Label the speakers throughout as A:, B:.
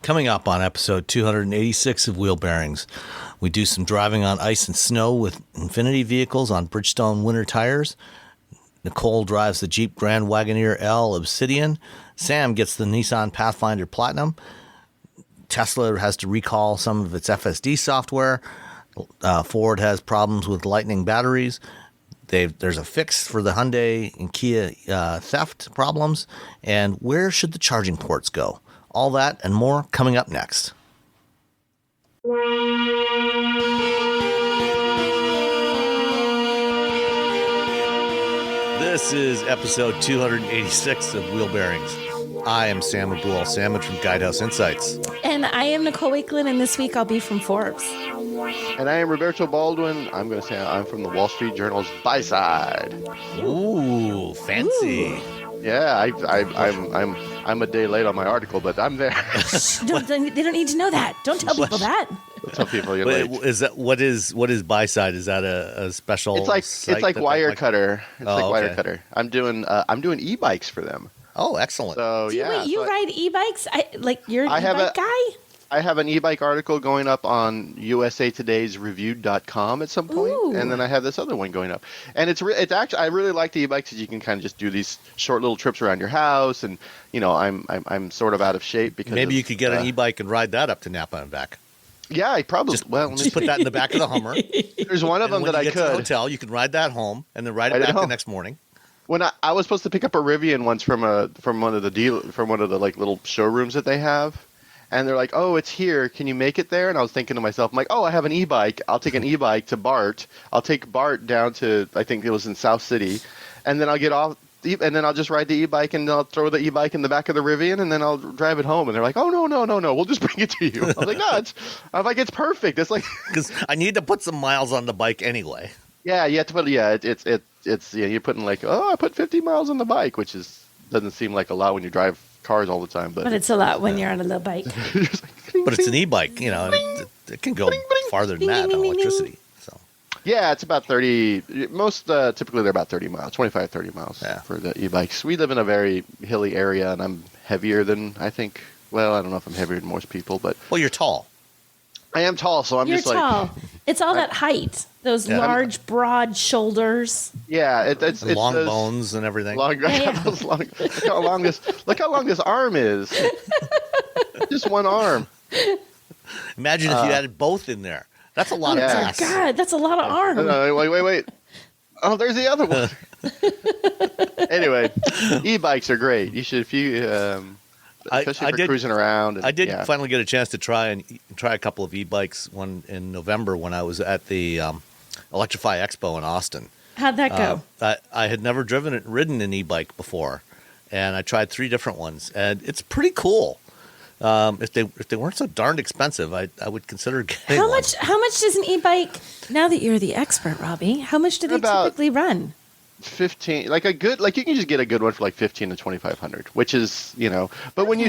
A: Coming up on episode 286 of Wheel Bearings, we do some driving on ice and snow with Infiniti vehicles on Bridgestone winter tires. Nicole drives the Jeep Grand Wagoneer L Obsidian. Sam gets the Nissan Pathfinder Platinum. Tesla has to recall some of its FSD software. Ford has problems with Lightning batteries. There's a fix for the Hyundai and Kia theft problems. And where should the charging ports go? All that and more coming up next. This is episode 286 of Wheel Bearings. I am Sam Abul-Samad from Guidehouse Insights.
B: And I am Nicole Wakelin, and this week I'll be from Forbes.
C: And I am Roberto Baldwin. I'm going to say I'm from the Wall Street Journal's buy side.
A: Ooh, fancy.
B: Ooh.
C: Yeah, I'm a day late on my article, but I'm there.
B: They don't need to know that. Don't tell people that.
C: Tell people you're late.
A: Is that what is buy side? Is that a special?
C: It's like Wirecutter. It's like
A: okay.
C: Wirecutter. I'm doing e-bikes for them.
A: Oh, excellent.
C: So
B: Wait, you ride e-bikes? You're an e-bike guy?
C: I have an e-bike article going up on USA Today's Reviewed.com at some point,
B: Ooh.
C: and then I have this other one going up. And it's actually I really like the e-bikes because you can kind of just do these short little trips around your house, and I'm sort of out of shape because
A: maybe you could get an e-bike and ride that up to Napa and back.
C: Yeah, I probably
A: just put that in the back of the Hummer.
C: There's one of them that I could.
A: To the hotel, you can ride that home and then ride it back the next morning.
C: When I was supposed to pick up a Rivian once from one of the like little showrooms that they have. And they're like, "Oh, it's here. Can you make it there?" And I was thinking to myself, I'm like, "Oh, I have an e-bike. I'll take an e-bike to Bart. I'll take Bart down to, I think it was in South City, and then I'll get off, and then I'll just ride the e-bike, and I'll throw the e-bike in the back of the Rivian, and then I'll drive it home." And they're like, "Oh, no, we'll just bring it to you." I was like, "No, it's perfect. It's like
A: because I need to put some miles on the bike anyway."
C: Yeah, you have to put you're putting like, "Oh, I put 50 miles on the bike," which doesn't seem like a lot when you drive cars all the time, but
B: it's a lot when you're on a little bike.
C: Like,
A: but it's an e-bike, it can go farther than that on electricity. So
C: yeah, it's about 30. Most typically they're about 30 miles, 25, 30 miles for the e-bikes. We live in a very hilly area, and I'm heavier than I think. Well, I don't know if I'm heavier than most people, but
A: you're tall.
C: I am tall, so
B: You're tall. It's all that height, those large, broad shoulders.
C: Yeah, it's
A: long bones and everything.
C: Look how long this arm is. Just one arm.
A: Imagine if you had both in there. That's a lot of mass.
B: Oh God, that's a lot of arm.
C: Wait. Oh, there's the other one. Anyway, e-bikes are great. You should, if you. Especially for cruising around.
A: I did finally get a chance to try a couple of e-bikes. One in November when I was at the Electrify Expo in Austin.
B: How'd that go?
A: I had never ridden an e-bike before, and I tried 3 different ones, and it's pretty cool. If they weren't so darned expensive, I would consider getting one.
B: How much does an e-bike? Now that you're the expert, Robbie, how much do they typically run?
C: 15, like you can just get a good one for like 15 to 2,500, which is but when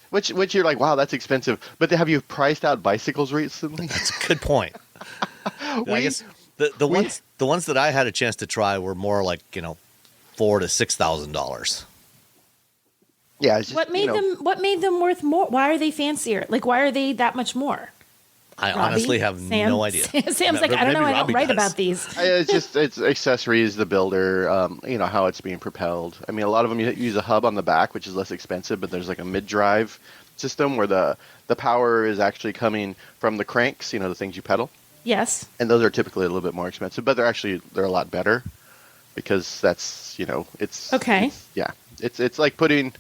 C: which you're like, wow, that's expensive. But have you priced out bicycles recently?
A: That's a good point. I guess the ones that I had a chance to try were more like $4,000 to $6,000.
C: Yeah. It's just,
B: what made them worth more? Why are they fancier? Like, why are they that much more?
A: I honestly have no idea.
B: Sam's like, I don't know. I don't write about these.
C: It's accessories, the builder, how it's being propelled. I mean, a lot of them use a hub on the back, which is less expensive, but there's like a mid-drive system where the power is actually coming from the cranks, the things you pedal.
B: Yes.
C: And those are typically a little bit more expensive, but they're a lot better because that's, it's...
B: Okay.
C: It's like putting...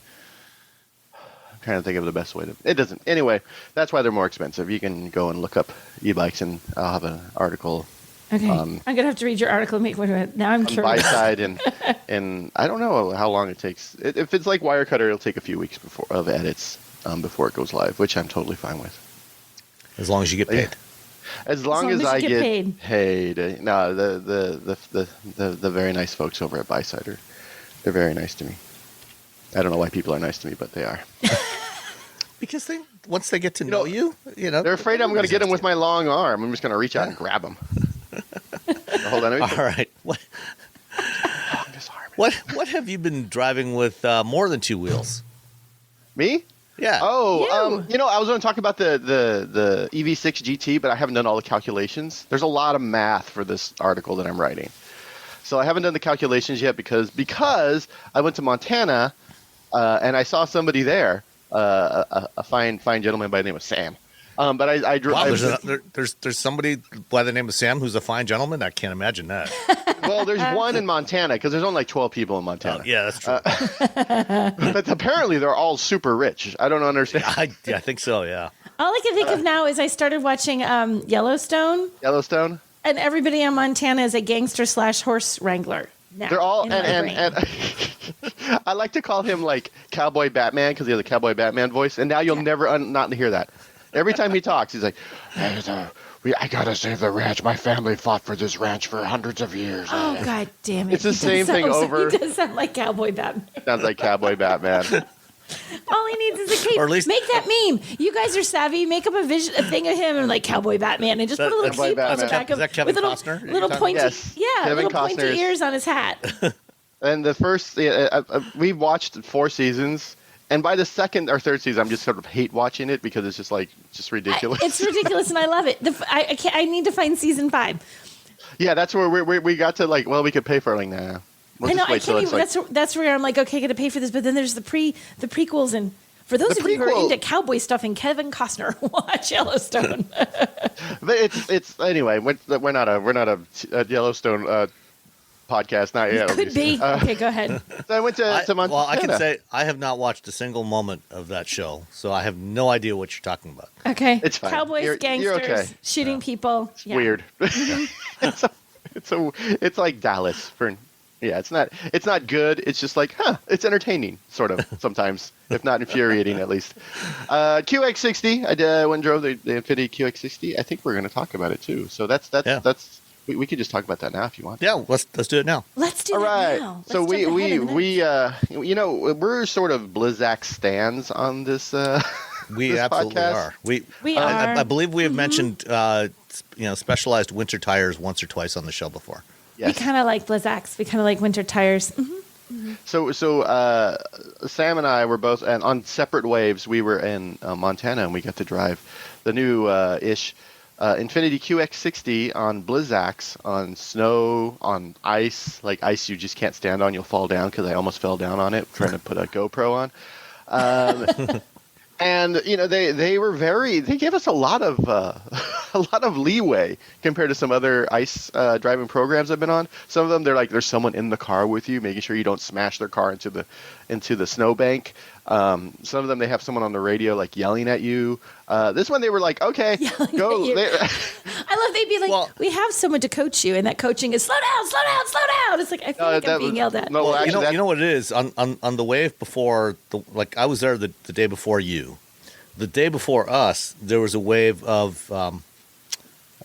C: Trying to think of the best way to. It doesn't. Anyway, that's why they're more expensive. You can go and look up e-bikes, and I'll have an article.
B: Okay, I'm gonna have to read your article. Now I'm curious.
C: Buy side and I don't know how long it takes. If it's like Wirecutter, it'll take a few weeks of edits before it goes live, which I'm totally fine with.
A: As long as you get paid.
C: As long as I get paid. No, the very nice folks over at Buysider, they're very nice to me. I don't know why people are nice to me, but they are.
A: Because once they get to know you,
C: they're afraid I'm going to get them with my long arm. I'm just going to reach out and grab them. Hold on.
A: All right. What have you been driving with more than 2 wheels?
C: Me?
A: Yeah.
C: Oh, I was going to talk about the EV6 GT, but I haven't done all the calculations. There's a lot of math for this article that I'm writing. So I haven't done the calculations yet because I went to Montana and I saw somebody there, a fine gentleman by the name of Sam. But I drove.
A: Wow, there's somebody by the name of Sam who's a fine gentleman. I can't imagine that.
C: Well, there's one in Montana because there's only like 12 people in Montana.
A: Yeah, that's true.
C: But apparently they're all super rich. I don't understand.
A: I think so. Yeah.
B: All I can think of now is I started watching Yellowstone, and everybody in Montana is a gangster / horse wrangler. Now,
C: they're all
B: in my
C: and I like to call him like Cowboy Batman because he has a Cowboy Batman voice, and now you'll never not hear that. Every time he talks, he's like, I gotta save the ranch. My family fought for this ranch for hundreds of years.
B: Oh, God damn it.
C: It's the same thing over.
B: He does sound like Cowboy Batman.
C: Sounds like Cowboy Batman.
B: All he needs is a cape.
A: Or at least-
B: make that meme. You guys are savvy. Make up a thing of him and like Cowboy Batman and just put a little
C: Cowboy
B: cape on the
C: Batman.
B: back of
A: Is that Kevin
B: with
A: Costner?
B: little pointy,
C: Yes.
B: little pointy
C: Costner's.
B: ears on his hat.
C: And the first, we watched 4 seasons. And by the second or third season, I'm just sort of hate watching it because it's just ridiculous.
B: It's ridiculous, and I love it. I need to find season 5.
C: Yeah, that's where we got to like. Well, we could pay for it. Like, nah.
B: I know. I can't even. That's where I'm like, okay, I got to pay for this. But then there's the prequels, and for those of you who are into cowboy stuff and Kevin Costner, watch Yellowstone.
C: But it's anyway. We're not a Yellowstone podcast. Not yet.
B: Could be. Okay, go ahead.
C: So I went to Montana.
A: Well, I can say I have not watched a single moment of that show, so I have no idea what you're talking about.
B: Okay.
C: It's fine.
B: Cowboys,
C: You're
B: gangsters,
C: okay.
B: shooting people.
C: It's
B: Yeah.
C: weird. It's like Dallas for. Yeah, it's not good. It's just like, it's entertaining, sort of, sometimes, if not infuriating, at least. QX60, I went and drove the Infiniti QX60. I think we're going to talk about it, too. So that's we could just talk about that now if you want.
A: Yeah, let's do it now.
B: Let's do
C: All
B: that
C: right.
B: now.
C: So
B: Let's jump ahead of the
C: we're sort of Blizzak stands on this
A: We
C: this
A: absolutely
C: podcast.
A: are.
B: We are.
A: I believe we have mentioned specialized winter tires once or twice on the show before.
C: Yes.
B: We kind of like Blizzaks. We kind of like winter tires. Mm-hmm.
C: So Sam and I were both, and on separate waves, we were in Montana, and we got to drive the new ish Infiniti QX60 on Blizzaks, on snow, on ice, like ice you just can't stand on, you'll fall down, because I almost fell down on it trying to put a GoPro on. And they gave us a lot of leeway compared to some other ice driving programs I've been on. Some of them they're like there's someone in the car with you, making sure you don't smash their car into the snowbank. Some of them they have someone on the radio like yelling at you. This one they were like, okay, go.
B: I love they'd be like, we have someone to coach you, and that coaching is slow down, slow down, slow down. It's like I feel like I'm being yelled at.
C: No, actually,
A: you know what it is on the wave before I was there the day before you. The day before us, there was a wave of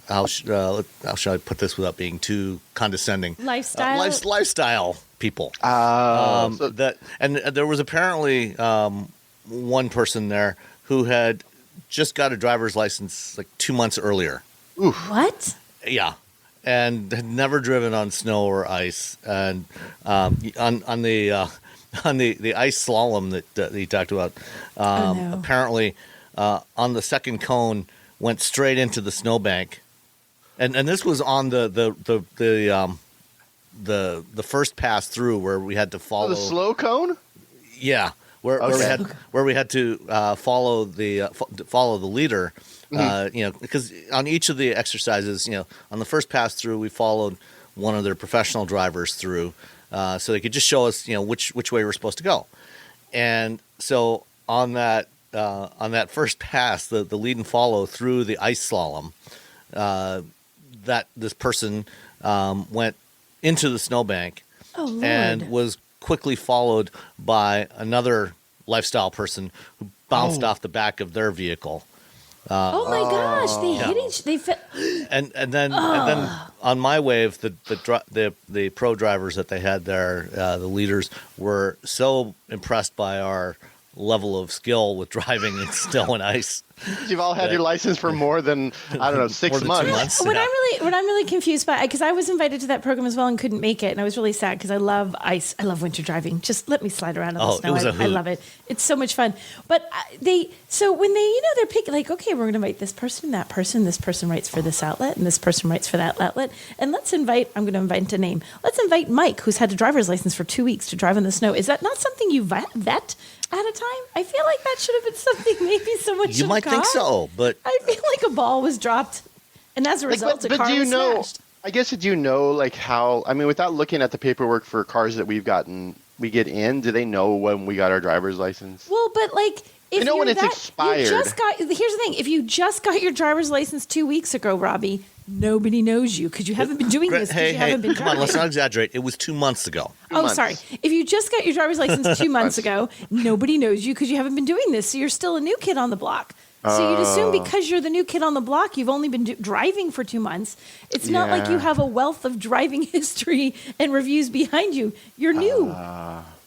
A: how should I put this without being too condescending? Lifestyle people. And there was apparently one person there who had just got a driver's license like 2 months earlier.
C: Oof.
B: What?
A: Yeah, and had never driven on snow or ice, and on the ice slalom that he talked about, apparently on the second cone went straight into the snowbank, and this was on the first pass through where we had to follow
C: the slow cone.
A: Yeah, where we had to follow the leader. Because on each of the exercises, on the first pass through, we followed one of their professional drivers through, so they could just show us, which way we're supposed to go. And so on that first pass, the lead and follow through the ice slalom, that this person went into the snowbank and was quickly followed by another lifestyle person who bounced off the back of their vehicle.
B: Oh my gosh! They hit each.
A: And then on my wave, the pro drivers that they had there, the leaders were so impressed by our level of skill with driving in snow and ice
C: You've all had your license for more than, I don't know, 6
A: 2
C: months.
A: months.
B: What I'm really confused by, because I was invited to that program as well and couldn't make it, and I was really sad because I love ice. I love winter driving. Just let me slide around in the snow.
A: It was a hoot.
B: I love it. It's so much fun. But so when they're picking, like, okay, we're going to invite this person, that person. This person writes for this outlet, and this person writes for that outlet. And I'm going to invite a name. Let's invite Mike, who's had a driver's license for 2 weeks to drive in the snow. Is that not something you vet at a time? I feel like that should have been something maybe someone should have
A: You might think so, but
B: I feel like a ball was dropped, and as a result, a car was smashed.
C: I guess, do you know, like, how, I mean, without looking at the paperwork for cars that we get in, do they know when we got our driver's license?
B: Well, but like, if
C: you know when it's expired.
B: here's the thing: if you just got your driver's license 2 weeks ago, Robbie, nobody knows you because you haven't been doing this.
A: Hey,
B: you haven't been
A: come
B: driving.
A: on, let's not exaggerate. It was 2 months ago.
C: months.
B: Sorry. If you just got your driver's license 2 months ago, nobody knows you because you haven't been doing this. So you're still a new kid on the block. So you'd assume because you're the new kid on the block, you've only been driving for 2 months. It's not like you have a wealth of driving history and reviews behind you. You're new.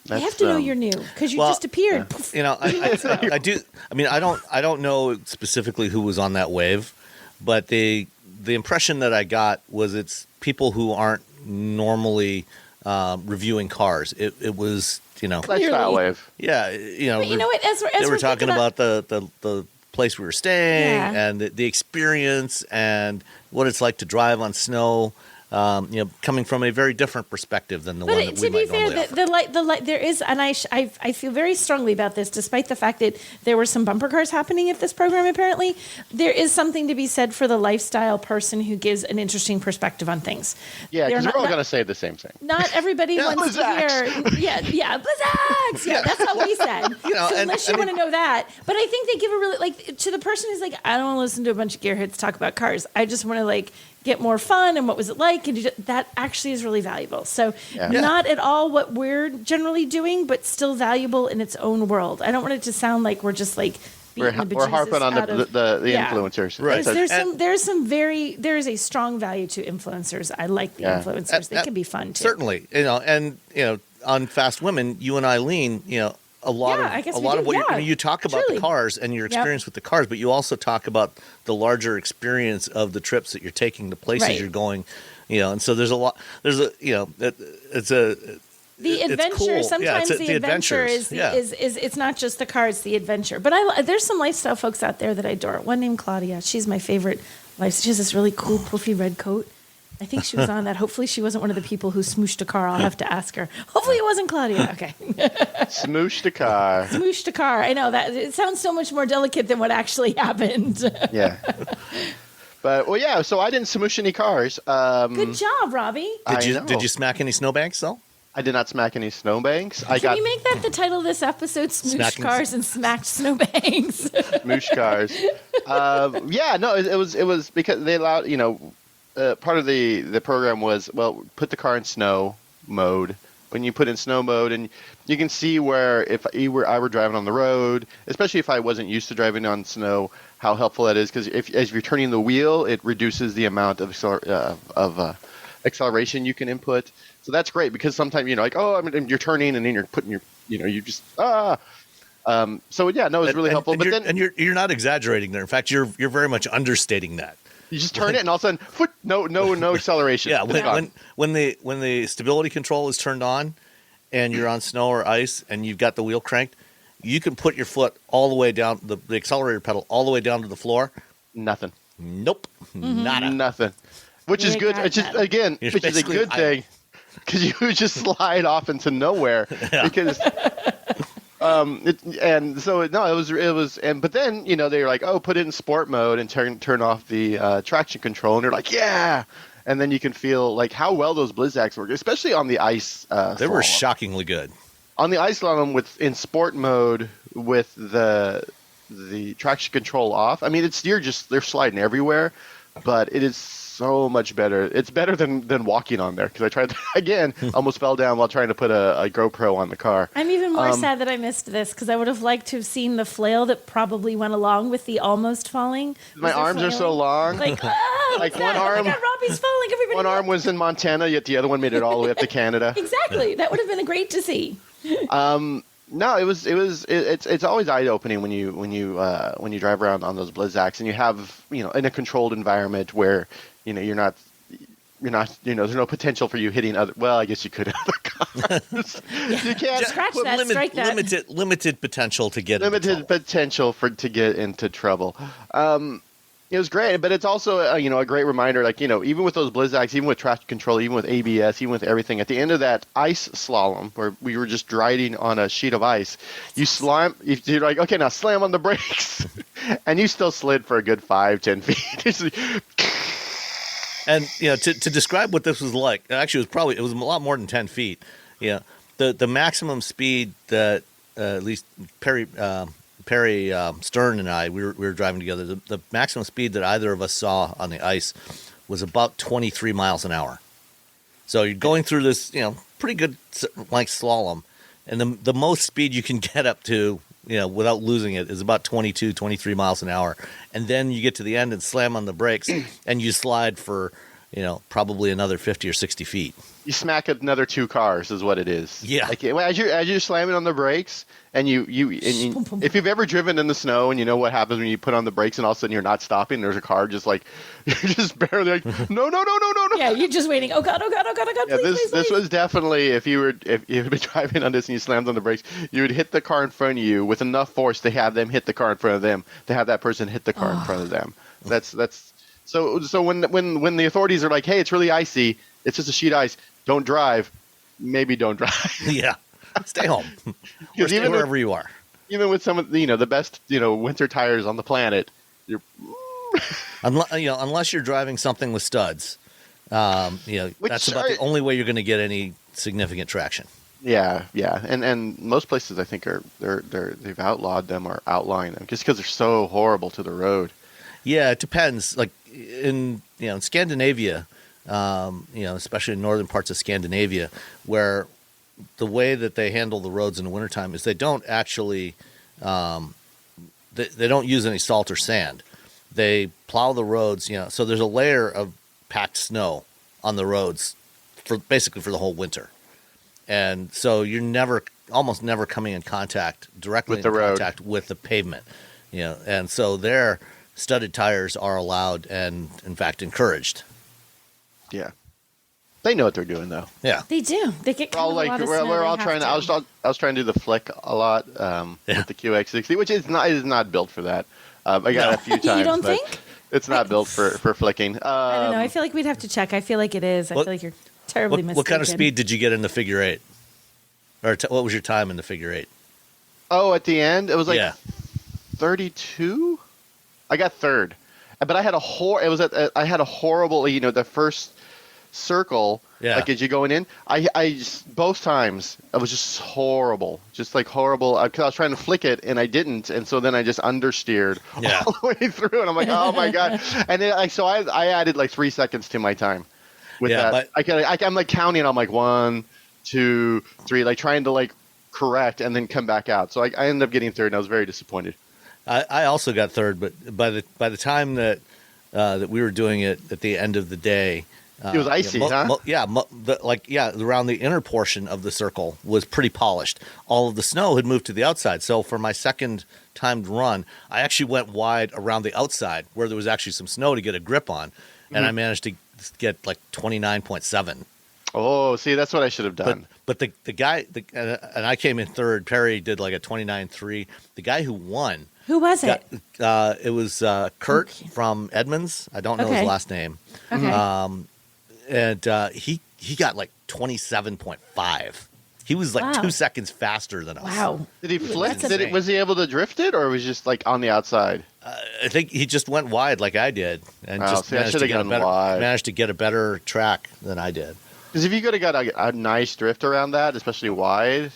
B: You have to know you're new because you just appeared.
A: You know, I do. I mean, I don't know specifically who was on that wave, but the impression that I got was it's people who aren't normally reviewing cars. It was, you know,
C: lifestyle wave.
A: Yeah, you know.
B: But you know what? As
A: they were
B: we're
A: talking
B: thinking
A: about the place we were staying and the experience and what it's like to drive on snow. You know, coming from a very different perspective than the one that we might normally offer.
B: the light there is, and I feel very strongly about this, despite the fact that there were some bumper cars happening at this program. Apparently, there is something to be said for the lifestyle person who gives an interesting perspective on things.
C: Yeah, because we're all going to say the same thing.
B: Not everybody wants to hear. Yeah, Blizzaks. Yeah, that's how we said.
A: You know,
B: so unless you want to know that, but I think they give a really, like, to the person who's like, I don't want to listen to a bunch of gearheads talk about cars. I just want to, like, get more fun and what was it like, and that actually is really valuable. So not at all what we're generally doing, but still valuable in its own world. I don't want it to sound like we're just like
C: we're harping on the influencers.
A: Right.
B: There is a strong value to influencers. I like the influencers. They can be fun too.
A: Certainly, you know, and you know, on Fast Women, you and Eileen, you know, a lot of what you talk about the cars and your experience with the cars, but you also talk about the larger experience of the trips that you're taking, the places you're going, you know, and so the
B: adventure.
A: Cool.
B: Sometimes the adventure is it's not just the car, it's the adventure. But there's some lifestyle folks out there that I adore. One named Claudia. She's my favorite. She has this really cool puffy red coat. I think she was on that. Hopefully she wasn't one of the people who smooshed a car. I'll have to ask her. Hopefully it wasn't Claudia. Okay.
C: Smooshed a car.
B: Smooshed a car. I know that. It sounds so much more delicate than what actually happened.
C: Yeah. But, well, yeah, so I didn't smoosh any cars.
B: Good job, Robbie.
A: Did you smack any snowbanks, though?
C: I did not smack any snowbanks.
B: Can we make that the title of this episode? Smooshed cars and smacked snowbanks.
C: Smooshed cars. It was because they allowed, you know, part of the program was, well, put the car in snow mode. When you put in snow mode, and you can see where if I were driving on the road, especially if I wasn't used to driving on snow, how helpful that is. Because as you're turning the wheel, it reduces the amount of acceleration you can input. So that's great because sometimes, you know, like, you're turning and then you're putting your, you know, you just So yeah, no, it's really helpful.
A: And you're not exaggerating there. In fact, you're very much understating that.
C: You just turn it, and all of a sudden, no acceleration.
A: Yeah, when the stability control is turned on, and you're on snow or ice, and you've got the wheel cranked, you can put your foot all the way down the accelerator pedal all the way down to the floor.
C: Nothing.
A: Nope. Nada.
C: Nothing. Which is good. Which is a good thing, because you just slide off into nowhere. Yeah. Because. But then, you know, they were like, oh, put it in sport mode and turn off the traction control, and they're like, yeah, and then you can feel like how well those Blizzaks work, especially on the ice.
A: They were shockingly good
C: on the ice slalom in sport mode with the traction control off. I mean, they're sliding everywhere, but it is so much better. It's better than walking on there, because I tried again, almost fell down while trying to put a GoPro on the car.
B: I'm even more sad that I missed this, because I would have liked to have seen the flail that probably went along with the almost falling.
C: My arms are so long.
B: Like,
C: like one arm.
B: Oh my God, Robbie's falling. Everybody.
C: One arm was in Montana, yet the other one made it all the way up to Canada.
B: Exactly. That would have been great to see.
C: No, it's always eye opening when you drive around on those Blizzaks and you have in a controlled environment where there's no potential for you hitting other. Well, I guess you could other cars. You can't
B: Scratch that. Strike that.
A: Limited potential to get into
C: limited
A: trouble.
C: potential to get into trouble. It was great, but it's also a great reminder. Like even with those Blizzaks, even with traction control, even with ABS, even with everything, at the end of that ice slalom where we were just riding on a sheet of ice, you're like, okay, now slam on the brakes, and you still slid for a good 5-10 feet.
A: And to describe what this was like, actually, it was a lot more than 10 feet. The maximum speed that at least Perry Stern and I we were driving together. The maximum speed that either of us saw on the ice was about 23 miles an hour. So you're going through this pretty good like slalom, and the most speed you can get up to without losing it is about 22, 23 miles an hour. And then you get to the end and slam on the brakes and you slide for, probably another 50 or 60 feet.
C: You smack another 2 cars is what it is.
A: Yeah.
C: Like as you're slamming on the brakes and if you've ever driven in the snow and you know what happens when you put on the brakes and all of a sudden you're not stopping, there's a car just like, you're just barely like, no.
B: Yeah, you're just waiting. Oh God,
C: Yeah,
B: please,
C: this was definitely, if you'd been driving on this and you slammed on the brakes, you would hit the car in front of you with enough force to have them hit the car in front of them, to have that person hit the car in front of them. That's so when the authorities are like, hey, it's really icy, it's just a sheet of ice, don't drive, maybe don't drive.
A: Yeah, stay home or stay wherever you are.
C: Even with some of the best winter tires on the planet,
A: unless you're driving something with studs, that's about the only way you're going to get any significant traction.
C: Yeah, and most places I think they've outlawed them or outlawing them just because they're so horrible to the road.
A: Yeah, it depends. Like in Scandinavia, especially in northern parts of Scandinavia, where the way that they handle the roads in the wintertime is they don't actually they don't use any salt or sand. They plow the roads, so there's a layer of packed snow on the roads basically for the whole winter. And so you're almost never coming in contact directly with the pavement, and so their studded tires are allowed and in fact encouraged.
C: Yeah. They know what they're doing, though.
A: Yeah,
B: they do. They get kind of a lot of snow.
C: We're all trying. I was trying to do the flick a lot with the QX60, which is not built for that. I got it a few times.
B: You don't think?
C: It's not built for flicking.
B: I don't know. I feel like we'd have to check. I feel like it is. I feel like you're terribly mistaken.
A: What kind of speed did you get in the figure eight? Or what was your time in the figure eight?
C: Oh, at the end, it was like 32. I got third, but I had I had a horrible. The first circle, like as you're going in, I just, both times it was just horrible, because I was trying to flick it and I didn't, and so then I just understeered all the way through, and I'm like, oh my god, and then I added like 3 seconds to my time with that. I'm like counting, I'm like 1, 2, 3, like trying to like correct and then come back out. So I ended up getting third, and I was very disappointed.
A: I also got third, but by the time that we were doing it at the end of the day.
C: It was icy, huh?
A: Around the inner portion of the circle was pretty polished. All of the snow had moved to the outside. So for my second timed run, I actually went wide around the outside where there was actually some snow to get a grip on, and I managed to get like 29.7.
C: Oh, see, that's what I should have done.
A: But the guy, and I came in third. Perry did like a 29.3. The guy who won.
B: Who was it?
A: It was Kurt from Edmonds. I don't know his last name.
B: Okay.
A: And he got like 27.5. He was like 2 seconds faster than us.
B: Wow.
C: Did he flip? Was he able to drift it, or was he just like on the outside?
A: I think he just went wide like I did, and managed to get a better track than I did.
C: Because if you could have got a nice drift around that, especially wide,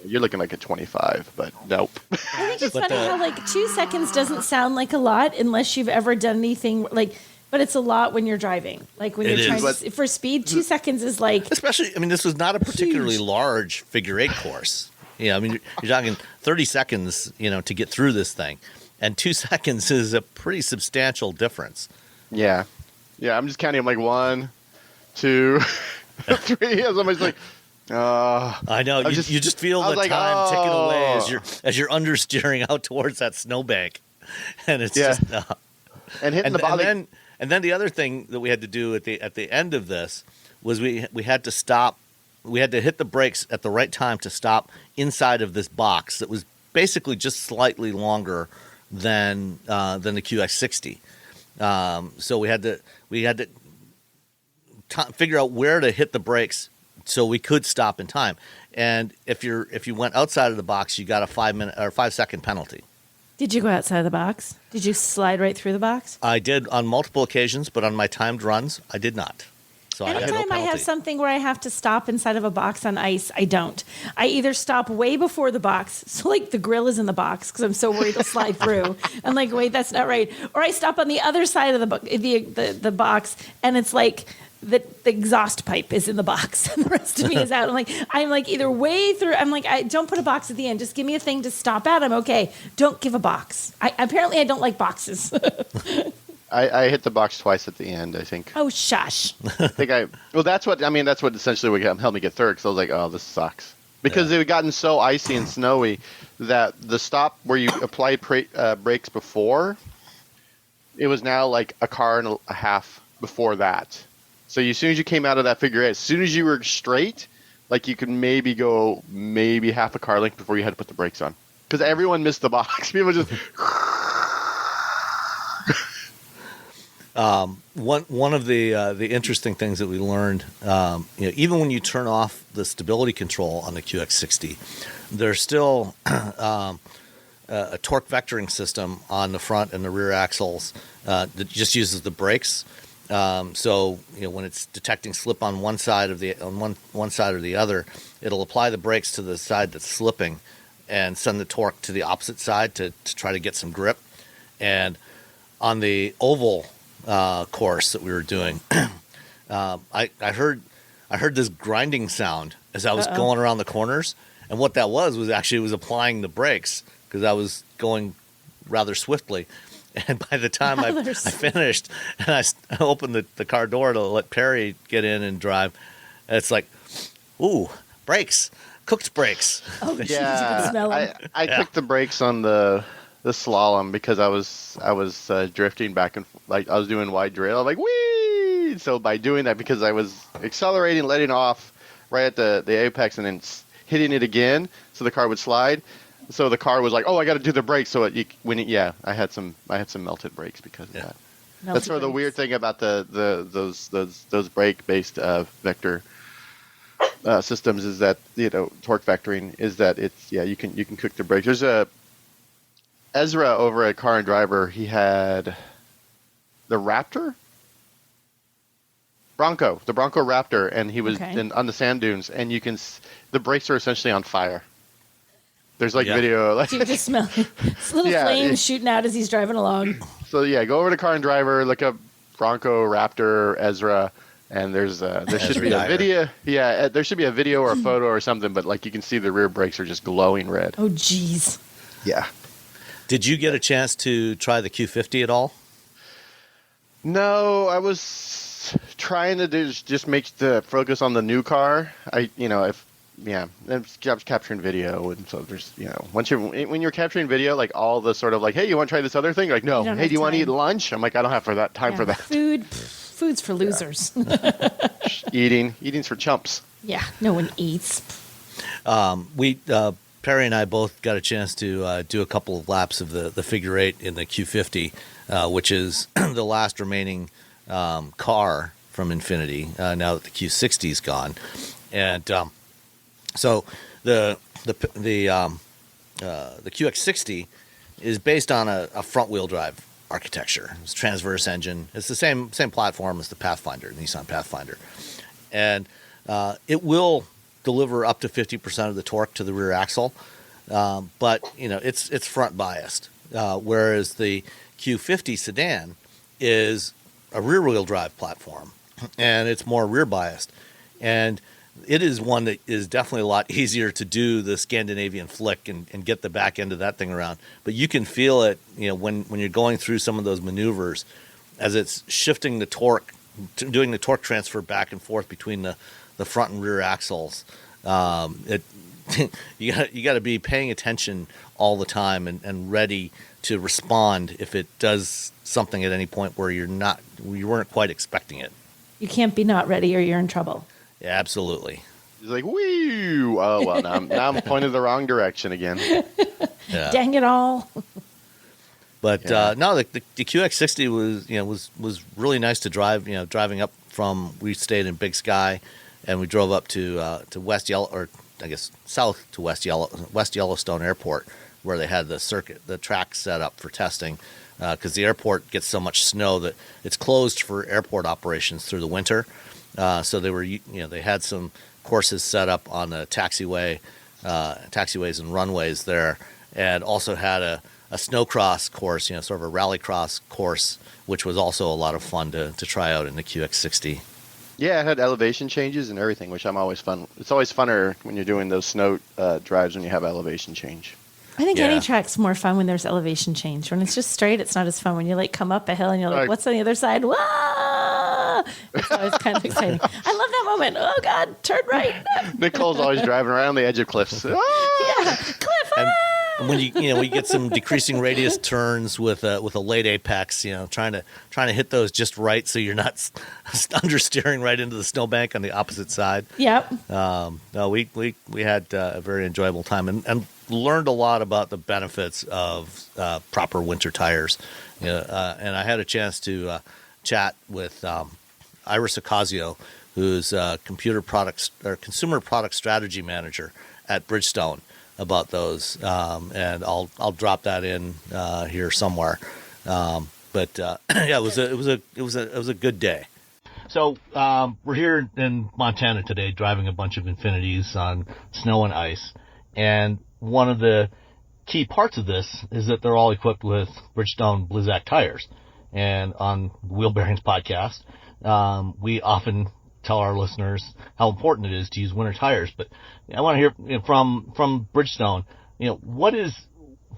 C: you're looking like a 25, but nope.
B: I think it's funny how like 2 seconds doesn't sound like a lot unless you've ever done anything like. But it's a lot when you're driving. Like when you're trying for speed, 2 seconds is like.
A: Especially, this was not a particularly large figure eight course. You're talking 30 seconds, to get through this thing, and 2 seconds is a pretty substantial difference.
C: Yeah. I'm just counting. I'm like 1, 2, 3. Somebody's like,
A: I know. You just feel the time ticking away as you're understeering out towards that snowbank, and it's just
C: and hitting the bottom.
A: And then the other thing that we had to do at the end of this was we had to stop. We had to hit the brakes at the right time to stop inside of this box that was basically just slightly longer than the QX60. So we had to figure out where to hit the brakes so we could stop in time. And if you went outside of the box, you got a 5-second penalty.
B: Did you go outside the box? Did you slide right through the box?
A: I did on multiple occasions, but on my timed runs, I did not. So
B: anytime I have something where I have to stop inside of a box on ice, I don't. I either stop way before the box, so like the grill is in the box because I'm so worried it'll slide through. I'm like, wait, that's not right. Or I stop on the other side of the box, and it's like the exhaust pipe is in the box, and the rest of me is out. I'm like either way through. I'm like, I don't put a box at the end. Just give me a thing to stop at. I'm okay. Don't give a box. Apparently I don't like boxes.
C: I hit the box twice at the end, I think.
B: Oh, shush.
C: That's what essentially would help me get through, because I was like, oh, this sucks. Because it had gotten so icy and snowy that the stop where you applied brakes before, it was now like a car and a half before that. So as soon as you came out of that figure eight, as soon as you were straight, like you could maybe go half a car length before you had to put the brakes on. Because everyone missed the box. People just...
A: One of the interesting things that we learned, even when you turn off the stability control on the QX60, there's still a torque vectoring system on the front and the rear axles that just uses the brakes. So when it's detecting slip on one side of one side or the other, it'll apply the brakes to the side that's slipping and send the torque to the opposite side to try to get some grip. And on the oval course that we were doing, I heard this grinding sound as I was going around the corners, and what that was actually applying the brakes because I was going rather swiftly. And by the time I finished and I opened the car door to let Perry get in and drive, it's like, ooh, brakes, cooked brakes.
B: Oh, geez, you can smell them.
C: I took the brakes on the slalom because I was drifting back and like I was doing wide drill. I'm like, whee! So by doing that, because I was accelerating, letting off right at the apex and then hitting it again, so the car would slide. So the car was like, oh, I got to do the brakes. So I had some melted brakes because of that. That's sort of the weird thing about those brake based vector systems is that torque vectoring is that it's you can cook the brakes. There's a Ezra over at Car and Driver. He had the Raptor, the Bronco Raptor, and he was on the sand dunes, and the brakes are essentially on fire. There's video.
B: So you just smell little flames shooting out as he's driving along.
C: So go over to Car and Driver, look up Bronco Raptor Ezra, and there should be a video. Yeah, there should be a video or a photo or something, but you can see the rear brakes are just glowing red.
B: Oh, geez.
C: Yeah.
A: Did you get a chance to try the Q50 at all?
C: No, I was trying to just make the focus on the new car. I was capturing video, and so there's when you're capturing video, all the sort of hey, you want to try this other thing? No. Hey, do you want to eat lunch? I'm like, I don't have time for that.
B: Food's for losers.
C: Eating's for chumps.
B: Yeah, no one eats.
A: Perry and I both got a chance to do a couple of laps of the figure eight in the Q50, which is the last remaining car from Infiniti now that the Q60 is gone, and so the QX60 is based on a front wheel drive architecture. It's transverse engine. It's the same platform as the Pathfinder, Nissan Pathfinder, and it will deliver up to 50% of the torque to the rear axle, but it's front biased, whereas the Q50 sedan is a rear wheel drive platform, and it's more rear biased, and it is one that is definitely a lot easier to do the Scandinavian flick and get the back end of that thing around. But you can feel it, when you're going through some of those maneuvers, as it's shifting the torque, doing the torque transfer back and forth between the front and rear axles. It you got to be paying attention all the time and ready to respond if it does something at any point where you weren't quite expecting it.
B: You can't be not ready or you're in trouble.
A: Yeah, absolutely.
C: He's like, woo! Oh well, now I'm pointed the wrong direction again.
A: Yeah.
B: Dang it all.
A: But
C: Yeah.
A: no, the QX60 was really nice to drive. Driving up from, we stayed in Big Sky, and we drove up to West south to West Yellowstone Airport, where they had the track set up for testing, because the airport gets so much snow that it's closed for airport operations through the winter. So they had some courses set up on the taxiways and runways there, and also had a snowcross course, sort of a rallycross course, which was also a lot of fun to try out in the QX60.
C: Yeah, it had elevation changes and everything, which I'm always fun. It's always funner when you're doing those snow drives when you have elevation change.
B: I think
A: Yeah.
B: any track's more fun when there's elevation change. When it's just straight, it's not as fun. When you come up a hill and you're like,
C: Right.
B: what's on the other side? Whoa! It's always kind of exciting. I love that moment. Oh God, turn right.
C: Nicole's always driving around the edge of cliffs. Ah!
B: Yeah, cliff.
A: And when you get some decreasing radius turns with a late apex, trying to hit those just right so you're not understeering right into the snowbank on the opposite side.
B: Yep.
A: No, we had a very enjoyable time and learned a lot about the benefits of proper winter tires. And I had a chance to chat with Iris Ocasio, who's consumer product strategy manager at Bridgestone, about those, and I'll drop that in here somewhere. But yeah, it was a good day. So we're here in Montana today, driving a bunch of Infinitis on snow and ice, and one of the key parts of this is that they're all equipped with Bridgestone Blizzak tires. And on the Wheel Bearings podcast, we often tell our listeners how important it is to use winter tires. But I want to hear from Bridgestone,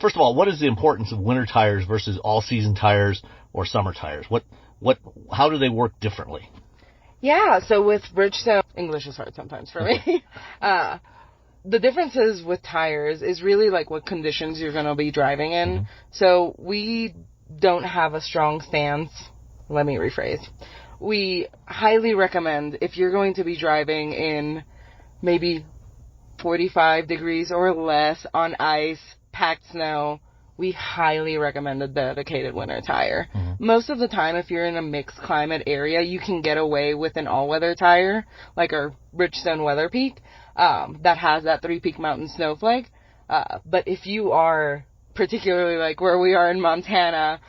A: first of all, what is the importance of winter tires versus all-season tires or summer tires? How do they work differently?
D: Yeah, so with Bridgestone, English is hard sometimes for me. The differences with tires is really like what conditions you're going to be driving in. Mm-hmm. So we don't have a strong stance. Let me rephrase. We highly recommend, if you're going to be driving in maybe 45 degrees or less on ice, packed snow, we highly recommend a dedicated winter tire. Mm-hmm. Most of the time, if you're in a mixed climate area, you can get away with an all-weather tire, like our Bridgestone Weather Peak, that has that 3-peak mountain snowflake. But if you are, particularly like where we are in Montana,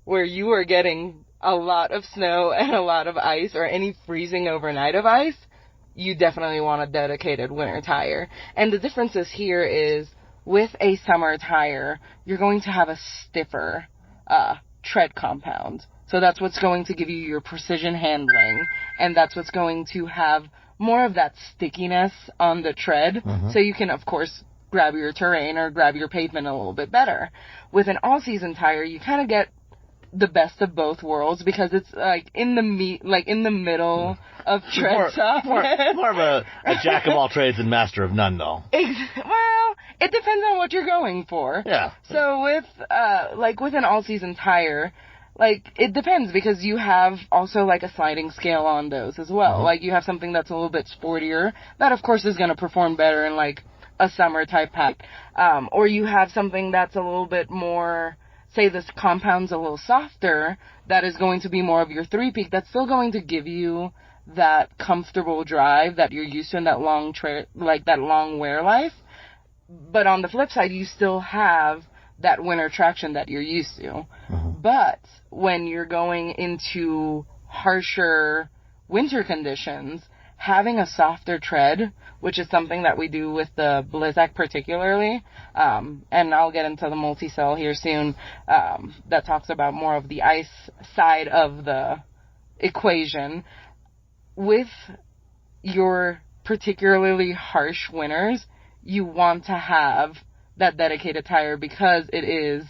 D: where you are getting a lot of snow and a lot of ice, or any freezing overnight of ice, you definitely want a dedicated winter tire. And the differences here is, with a summer tire, you're going to have a stiffer tread compound. So that's what's going to give you your precision handling, and that's what's going to have more of that stickiness on the tread. Mm-hmm. So you can, of course, grab your terrain or grab your pavement a little bit better. With an all-season tire, you kind of get the best of both worlds, because it's like in the middle of tread softness.
A: More of a jack of all trades and master of none, though.
D: Well, it depends on what you're going for.
A: Yeah.
D: So with an all-season tire, it depends, because you have also a sliding scale on those as well. Mm-hmm. You have something that's a little bit sportier that, of course, is going to perform better in a summer type pack. Or you have something that's a little bit more, say this compound's a little softer, that is going to be more of your 3-peak, that's still going to give you that comfortable drive that you're used to in that long that long wear life. But on the flip side, you still have that winter traction that you're used to. Mm-hmm. But when you're going into harsher winter conditions, having a softer tread, which is something that we do with the Blizzak particularly, and I'll get into the multi-cell here soon, that talks about more of the ice side of the equation. With your particularly harsh winters, you want to have that dedicated tire, because it is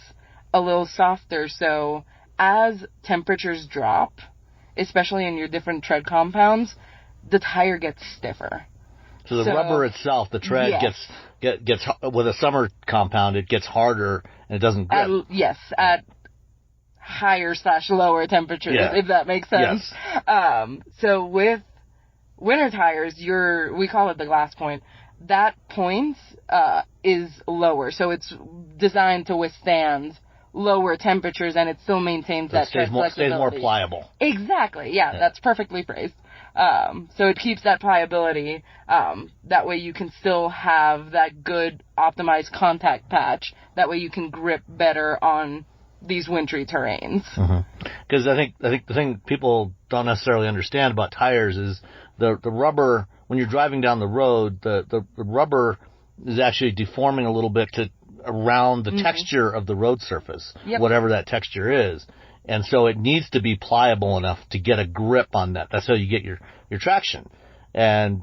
D: a little softer. So as temperatures drop, especially in your different tread compounds, the tire gets stiffer.
A: So the rubber itself, the tread gets with a summer compound, it gets harder and it doesn't grip.
D: At higher/lower temperatures, if that makes sense. Yes. So with winter tires, we call it the glass point. That point is lower, so it's designed to withstand lower temperatures, and it still maintains that tread flexibility.
A: Stays more pliable.
D: Exactly. Yeah, that's perfectly phrased. So it keeps that pliability. That way you can still have that good optimized contact patch. That way you can grip better on these wintry terrains.
A: Because I think the thing people don't necessarily understand about tires is the rubber. When you're driving down the road, the rubber is actually deforming a little bit around the texture of the road surface, whatever that texture is. And so it needs to be pliable enough to get a grip on that. That's how you get your traction. And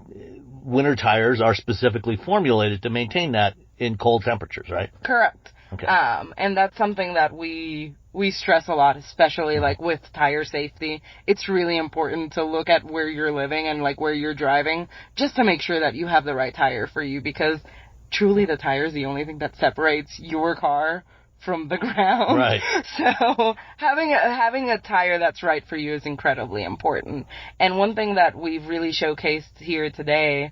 A: winter tires are specifically formulated to maintain that in cold temperatures, right?
D: Correct.
A: Okay.
D: And that's something that we stress a lot, especially like with tire safety. It's really important to look at where you're living and like where you're driving just to make sure that you have the right tire for you, because truly the tire is the only thing that separates your car from the ground.
A: Right.
D: So having a tire that's right for you is incredibly important. And one thing that we've really showcased here today,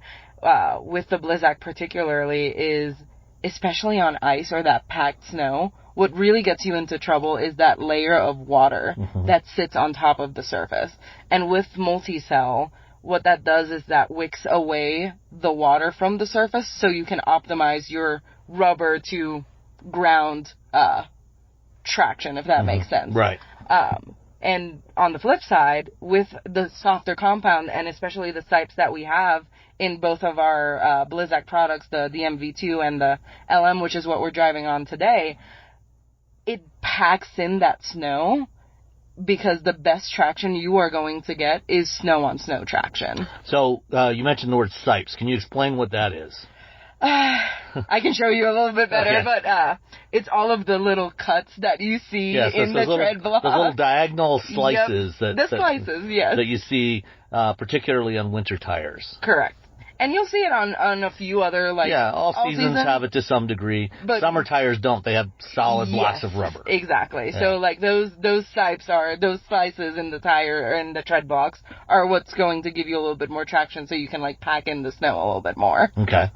D: with the Blizzak particularly, is especially on ice or that packed snow, what really gets you into trouble is that layer of water that sits on top of the surface. And with multi-cell, what that does is that wicks away the water from the surface so you can optimize your rubber to ground traction, if that makes sense.
A: Right.
D: And on the flip side, with the softer compound, and especially the types that we have in both of our Blizzak products, the MV2 and the LM, which is what we're driving on today, it packs in that snow, because the best traction you are going to get is snow-on-snow traction.
A: So you mentioned the word sipes. Can you explain what that is?
D: I can show you a little bit better, but it's all of the little cuts that you see in the tread block.
A: Those little diagonal slices.
D: Yes.
A: That you see particularly on winter tires.
D: Correct. And you'll see it on a few other,
A: all seasons have it to some degree. But summer tires don't. They have solid blocks of rubber.
D: Exactly. Yeah. So, those sipes those slices in the tire and the tread blocks are what's going to give you a little bit more traction so you can, pack in the snow a little bit more.
A: Okay.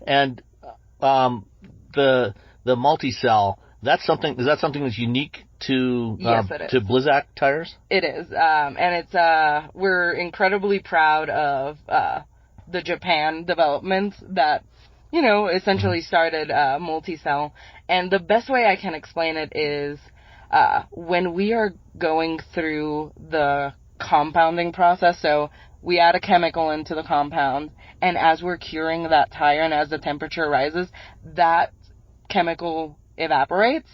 A: And the multi-cell, is that something that's unique to to Blizzak tires?
D: It is. And it's we're incredibly proud of the Japan developments that, essentially started multi-cell. And the best way I can explain it is when we are going through the compounding process, so we add a chemical into the compound, and as we're curing that tire and as the temperature rises, that chemical evaporates,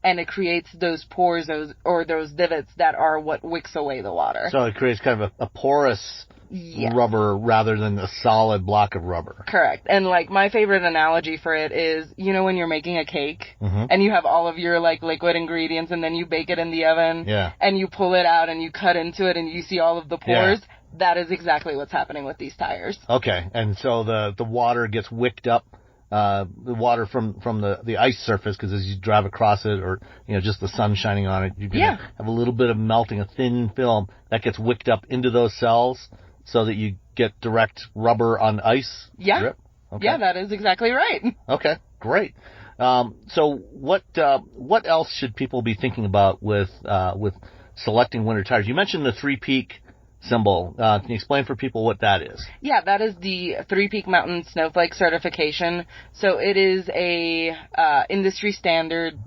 D: and it creates those pores, those divots that are what wicks away the water.
A: So it creates kind of a porous rubber rather than a solid block of rubber.
D: Correct. And my favorite analogy for it is, when you're making a cake and you have all of your liquid ingredients and then you bake it in the oven and you pull it out and you cut into it and you see all of the pores. That is exactly what's happening with these tires.
A: Okay. And so the water gets wicked up. The water from the ice surface, because as you drive across it, or just the sun shining on it, you're gonna have a little bit of melting, a thin film that gets wicked up into those cells, so that you get direct rubber on ice grip. Okay.
D: Yeah, that is exactly right.
A: Okay, great. So what else should people be thinking about with selecting winter tires? You mentioned the 3-peak symbol. Can you explain for people what that is?
D: Yeah, that is the 3-Peak Mountain Snowflake certification. So it is a industry standard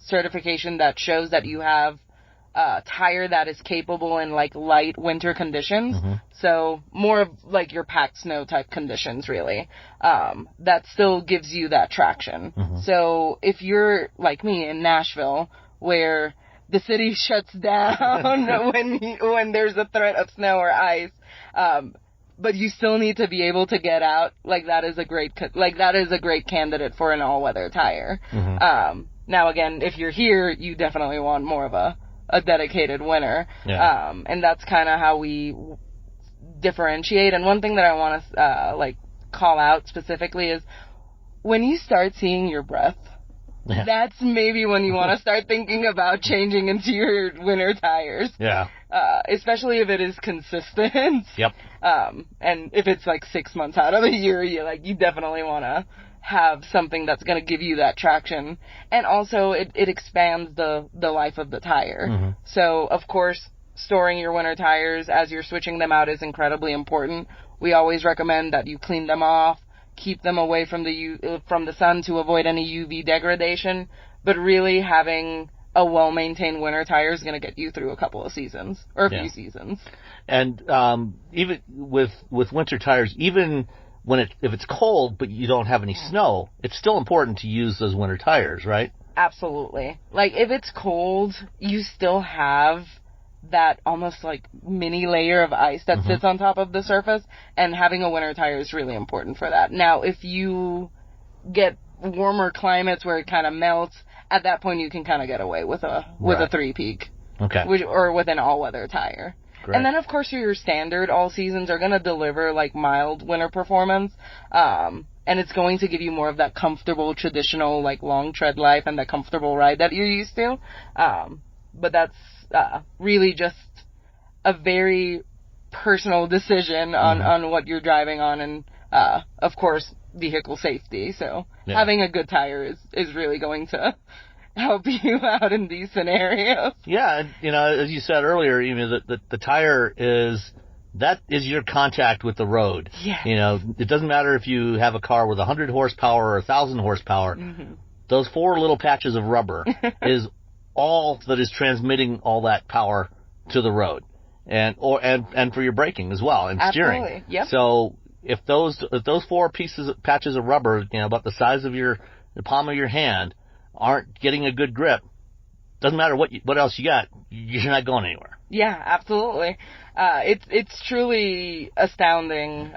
D: certification that shows that you have a tire that is capable in light winter conditions. So more of your packed snow type conditions, really. That still gives you that traction. So if you're like me in Nashville, where the city shuts down when there's a threat of snow or ice, but you still need to be able to get out. That is a great candidate for an all-weather tire. Now again, if you're here, you definitely want more of a dedicated winter. And that's kind of how we differentiate. And one thing that I want to call out specifically is when you start seeing your breath.
A: Yeah.
D: That's maybe when you want to start thinking about changing into your winter tires.
A: Yeah.
D: Especially if it is consistent.
A: Yep.
D: And if it's like 6 months out of the year, you definitely want to have something that's going to give you that traction. And also it expands the life of the tire. Mm-hmm. So of course, storing your winter tires as you're switching them out is incredibly important. We always recommend that you clean them off, keep them away from the sun to avoid any UV degradation. But really having a well-maintained winter tire is going to get you through a couple of seasons or a few seasons.
A: And even with winter tires, even if it's cold but you don't have any snow, it's still important to use those winter tires, right?
D: Absolutely. Like if it's cold, you still have that almost like mini layer of ice that sits on top of the surface, and having a winter tire is really important for that. Now, if you get warmer climates where it kind of melts, at that point you can kind of get away with a three-peak.
A: Okay.
D: Or with an all-weather tire. Great. And then, of course, your standard all seasons are going to deliver like mild winter performance, and it's going to give you more of that comfortable, traditional, like long tread life and that comfortable ride that you're used to. But that's really just a very personal decision on what you're driving on, and of course vehicle safety. So having a good tire is really going to help you out in these scenarios.
A: Yeah, and as you said earlier, the tire is your contact with the road.
B: Yeah.
A: It doesn't matter if you have a car with 100 horsepower or 1,000 horsepower. Mm-hmm. Those 4 little patches of rubber is all that is transmitting all that power to the road, and for your braking as well and steering.
D: Absolutely. Yep.
A: So if those 4 patches of rubber, about the size of the palm of your hand, aren't getting a good grip, doesn't matter what else you got, you're not going anywhere.
D: Yeah, absolutely. It's truly astounding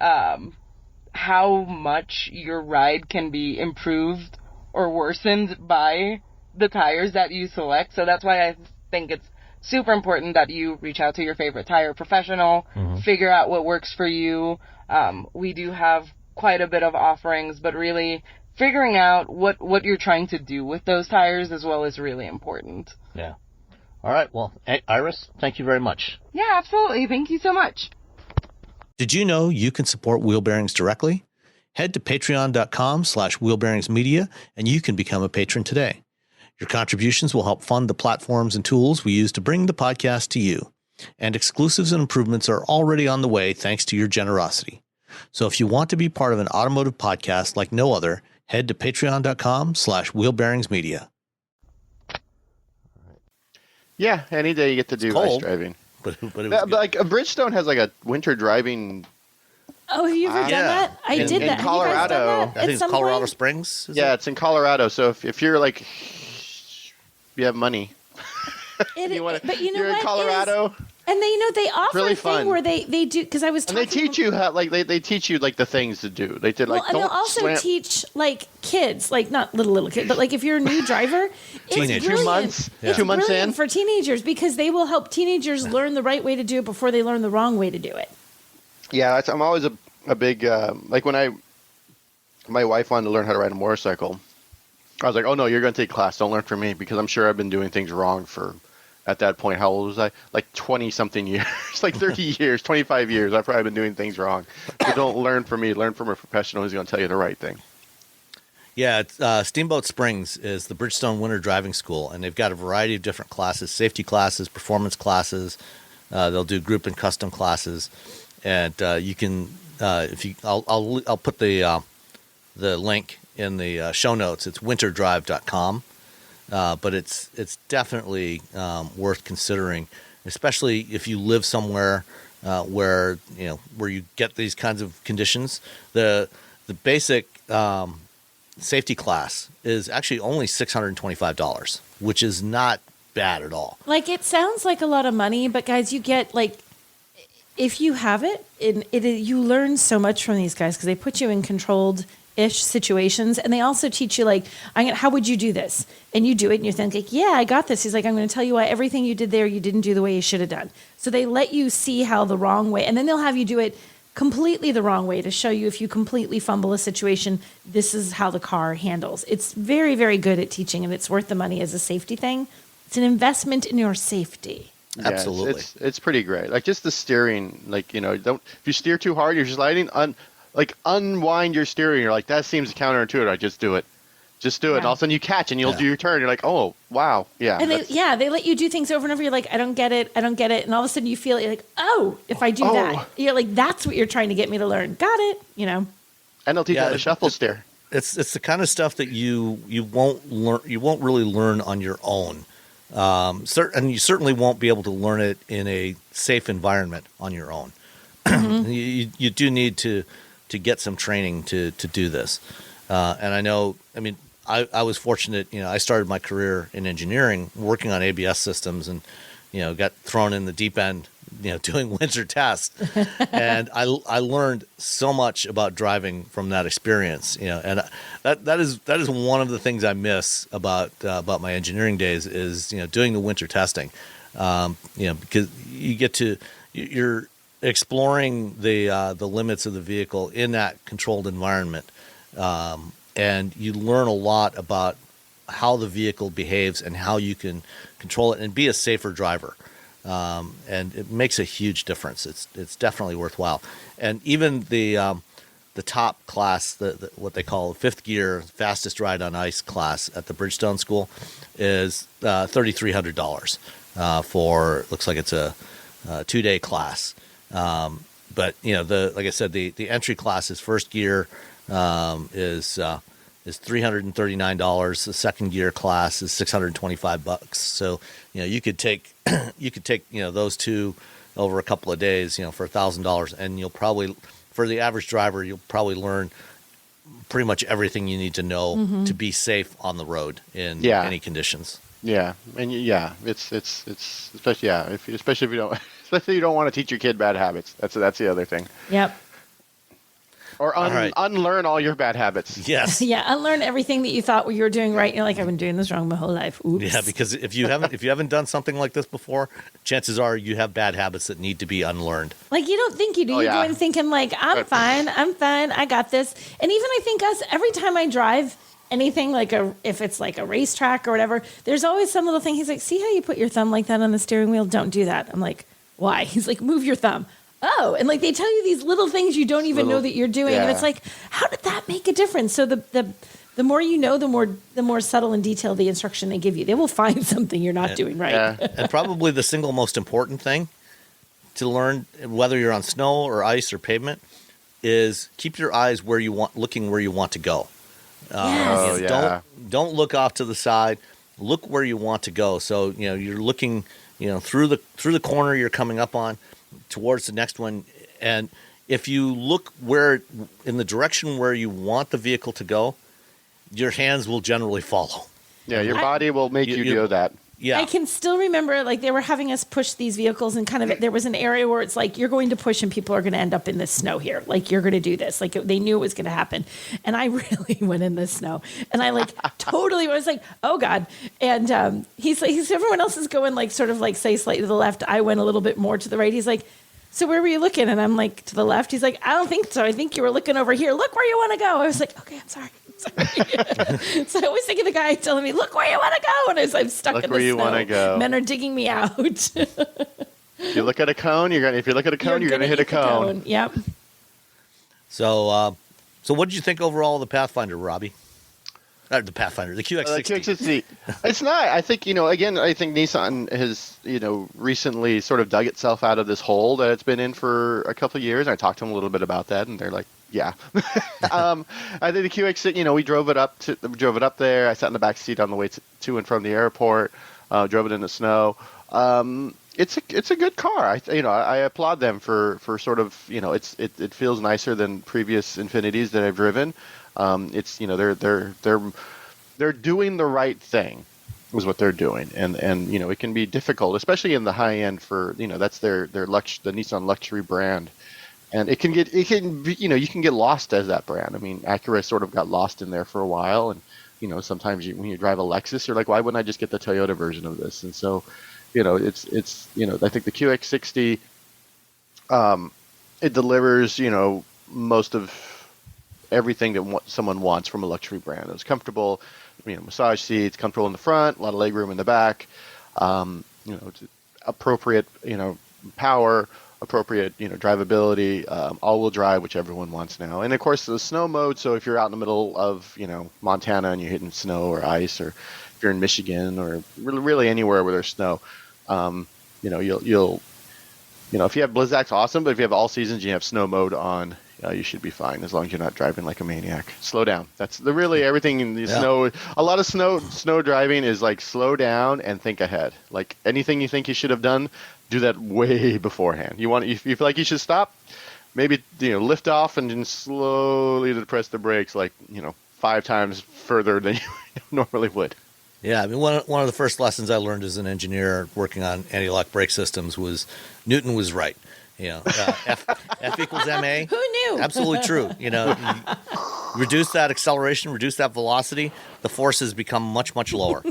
D: how much your ride can be improved or worsened by the tires that you select. So that's why I think it's super important that you reach out to your favorite tire professional, figure out what works for you. We do have quite a bit of offerings, but really figuring out what you're trying to do with those tires as well is really important.
A: Yeah. All right. Well, Iris, thank you very much.
D: Yeah, absolutely. Thank you so much.
A: Did you know you can support Wheel Bearings directly? Head to patreon.com/wheelbearingsmedia and you can become a patron today. Your contributions will help fund the platforms and tools we use to bring the podcast to you. And exclusives and improvements are already on the way thanks to your generosity. So if you want to be part of an automotive podcast like no other, head to patreon.com/wheelbearingsmedia.
C: Yeah, any day you get to do ice driving.
A: But it was
C: like Bridgestone has like a winter driving.
B: Oh, have you ever done that? I did that.
C: In Colorado.
A: I think it's Colorado Springs.
C: It's in Colorado. So if you're like, you have money.
B: But you know
C: you're
B: what?
C: in Colorado.
B: And they offer
C: really
B: a thing
C: fun.
B: where they do, because I was talking.
C: And they teach you how, they teach you like the things to do. They did like
B: and they'll also teach like kids, like not little kids, but like if you're a new driver, it's
C: 2 months,
B: It's
C: 2 months
B: brilliant
C: in
B: for teenagers because they will help teenagers learn the right way to do it before they learn the wrong way to do it.
C: Yeah, I'm always a big like when my wife wanted to learn how to ride a motorcycle, I was like, oh no, you're going to take class. Don't learn from me because I'm sure I've been doing things wrong for. At that point, how old was I? Like 20-something years, like 30 years, 25 years. I've probably been doing things wrong. So don't learn from me. Learn from a professional who's going to tell you the right thing.
A: Yeah, it's, Steamboat Springs is the Bridgestone Winter Driving School, and they've got a variety of different classes, safety classes, performance classes. They'll do group and custom classes, and you can I'll put the link in the show notes. It's winterdrive.com. But it's definitely worth considering, especially if you live somewhere where you get these kinds of conditions. The basic safety class is actually only $625, which is not bad at all.
B: Like, it sounds like a lot of money, but guys, you get if you have it, you learn so much from these guys because they put you in controlled-ish situations, and they also teach you how would you do this, and you do it and you think yeah, I got this. He's like, I'm going to tell you why everything you did there you didn't do the way you should have done. So they let you see how the wrong way, and then they'll have you do it completely the wrong way to show you if you completely fumble a situation, this is how the car handles. It's very, very good at teaching, and it's worth the money as a safety thing. It's an investment in your safety.
C: Yeah,
A: Absolutely.
C: it's pretty great. Like just the steering, like, don't, if you steer too hard, you're sliding, unwind your steering. You're like, that seems counterintuitive. I just do it. Just do it. And all of a sudden you catch and you'll do your turn. You're like, oh, wow. Yeah.
B: And they let you do things over and over. You're like, I don't get it. And all of a sudden you feel it. You're like, oh, if I do that, you're like, that's what you're trying to get me to learn. Got it.
C: And they'll teach you how to shuffle steer.
A: It's the kind of stuff that you won't learn. You won't really learn on your own. And you certainly won't be able to learn it in a safe environment on your own. Mm-hmm. You do need to get some training to do this. And I know, I was fortunate, I started my career in engineering working on ABS systems and, got thrown in the deep end, doing winter tests. And I learned so much about driving from that experience, and that is one of the things I miss about my engineering days is, doing the winter testing, because you're exploring the limits of the vehicle in that controlled environment. And you learn a lot about how the vehicle behaves and how you can control it and be a safer driver. And it makes a huge difference. It's definitely worthwhile. And even the top class, what they call the fifth gear, fastest ride on ice class at the Bridgestone school is $3,300 for, looks like it's a 2-day class. But like I said, the entry class is first gear, is $339. The second gear class is $625. So you could take those two over a couple of days, for $1,000, and you'll probably, for the average driver, you'll probably learn pretty much everything you need to know to be safe on the road in any conditions.
C: Yeah, and it's especially especially if you don't want to teach your kid bad habits. That's the other thing.
B: Yep.
C: Or unlearn all your bad habits.
A: Yes.
B: Yeah, unlearn everything that you thought you were doing right. You're like, I've been doing this wrong my whole life. Oops.
A: Yeah, because if you haven't done something like this before, chances are you have bad habits that need to be unlearned.
B: Like you don't think you do. You go in thinking like, I'm fine, I got this. And even I think every time I drive anything like if it's like a racetrack or whatever, there's always some little thing. He's like, see how you put your thumb like that on the steering wheel? Don't do that. I'm like, why? He's like, move your thumb. Oh, and like they tell you these little things you don't even know that you're doing, and it's like, how did that make a difference? So the more you know, the more subtle and detailed the instruction they give you. They will find something you're not doing right.
C: Yeah.
A: And probably the single most important thing to learn, whether you're on snow or ice or pavement, is keep your eyes looking where you want to go.
B: Yes.
A: Don't look off to the side. Look where you want to go. So you're looking through the corner you're coming up on, towards the next one, and if you look in the direction where you want the vehicle to go, your hands will generally follow.
C: Yeah, your body will make you do that.
A: Yeah,
B: I can still remember like they were having us push these vehicles, and kind of there was an area where it's like you're going to push and people are going to end up in the snow here. Like you're going to do this. Like they knew it was going to happen, and I really went in the snow, and I like totally was like, oh god. And he's like, everyone else is going like sort of like say slightly to the left. I went a little bit more to the right. He's like, so where were you looking? And I'm like, to the left. He's like, I don't think so. I think you were looking over here. Look where you want to go. I was like, okay, I'm sorry. So I was thinking the guy telling me, look where you want to go. And as I'm stuck in the snow,
C: you want to go.
B: Men are digging me out.
C: If you look at a cone, you're gonna hit a cone.
B: Yep.
A: So what did you think overall of the Pathfinder, Robbie? The Pathfinder, the QX60.
C: The QX60. It's not. I think, again, I think Nissan has, recently sort of dug itself out of this hole that it's been in for a couple of years. I talked to them a little bit about that, and they're like, yeah. I think the QX60, we drove it up there. I sat in the back seat on the way to and from the airport, drove it in the snow. It's a good car. I applaud them for sort of, it feels nicer than previous Infinitis that I've driven. It's they're doing the right thing is what they're doing, and it can be difficult, especially in the high end for that's the Nissan luxury brand, and you can get lost as that brand. I mean, Acura sort of got lost in there for a while, and sometimes when you drive a Lexus, you're like, why wouldn't I just get the Toyota version of this? And so, it's I think the QX60. it delivers, most of everything that someone wants from a luxury brand. It's comfortable, massage seats, comfortable in the front, a lot of leg room in the back, it's appropriate, power, appropriate, drivability, all-wheel drive, which everyone wants now. And of course, the snow mode. So if you're out in the middle of, Montana and you're hitting snow or ice, or if you're in Michigan or really anywhere where there's snow, you'll if you have Blizzak's awesome, but if you have all seasons and you have snow mode on, you should be fine as long as you're not driving like a maniac. Slow down. That's really everything in the snow. A lot of snow driving is like slow down and think ahead. Like anything you think you should have done, do that way beforehand. If you feel like you should stop, maybe lift off and then slowly press the brakes, like 5 times further than you normally would.
A: Yeah, I mean, one of the first lessons I learned as an engineer working on anti-lock brake systems was Newton was right. F equals ma.
B: Who knew?
A: Absolutely true. You reduce that acceleration, reduce that velocity, the forces become much, much lower.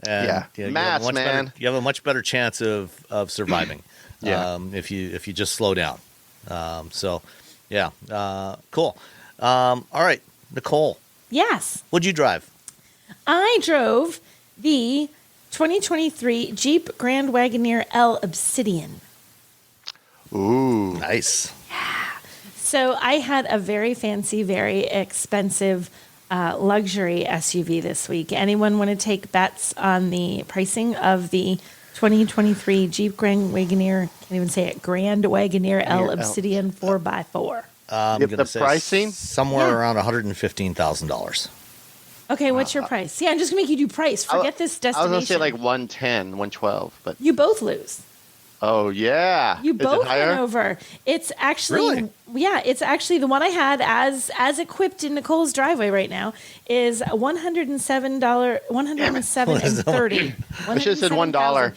A: And,
C: mass, man.
A: You have a much better chance of surviving. If you just slow down. Cool. All right, Nicole.
B: Yes.
A: What'd you drive?
B: I drove the 2023 Jeep Grand Wagoneer L Obsidian.
C: Ooh.
A: Nice.
B: So I had a very fancy, very expensive luxury SUV this week. Anyone want to take bets on the pricing of the 2023 Jeep Grand Wagoneer, can't even say it, Grand Wagoneer L Obsidian 4x4?
A: I'm going to say
C: pricing?
A: somewhere around $115,000.
B: Okay, what's your price? Yeah, I'm just going to make you do price. Forget this destination.
C: I was going to say like 110, 112, but
B: you both lose.
C: Oh yeah,
B: You both went over. It's actually it's actually the one I had as equipped in Nicole's driveway right now is $107, $107.30.
C: I should have said $1. I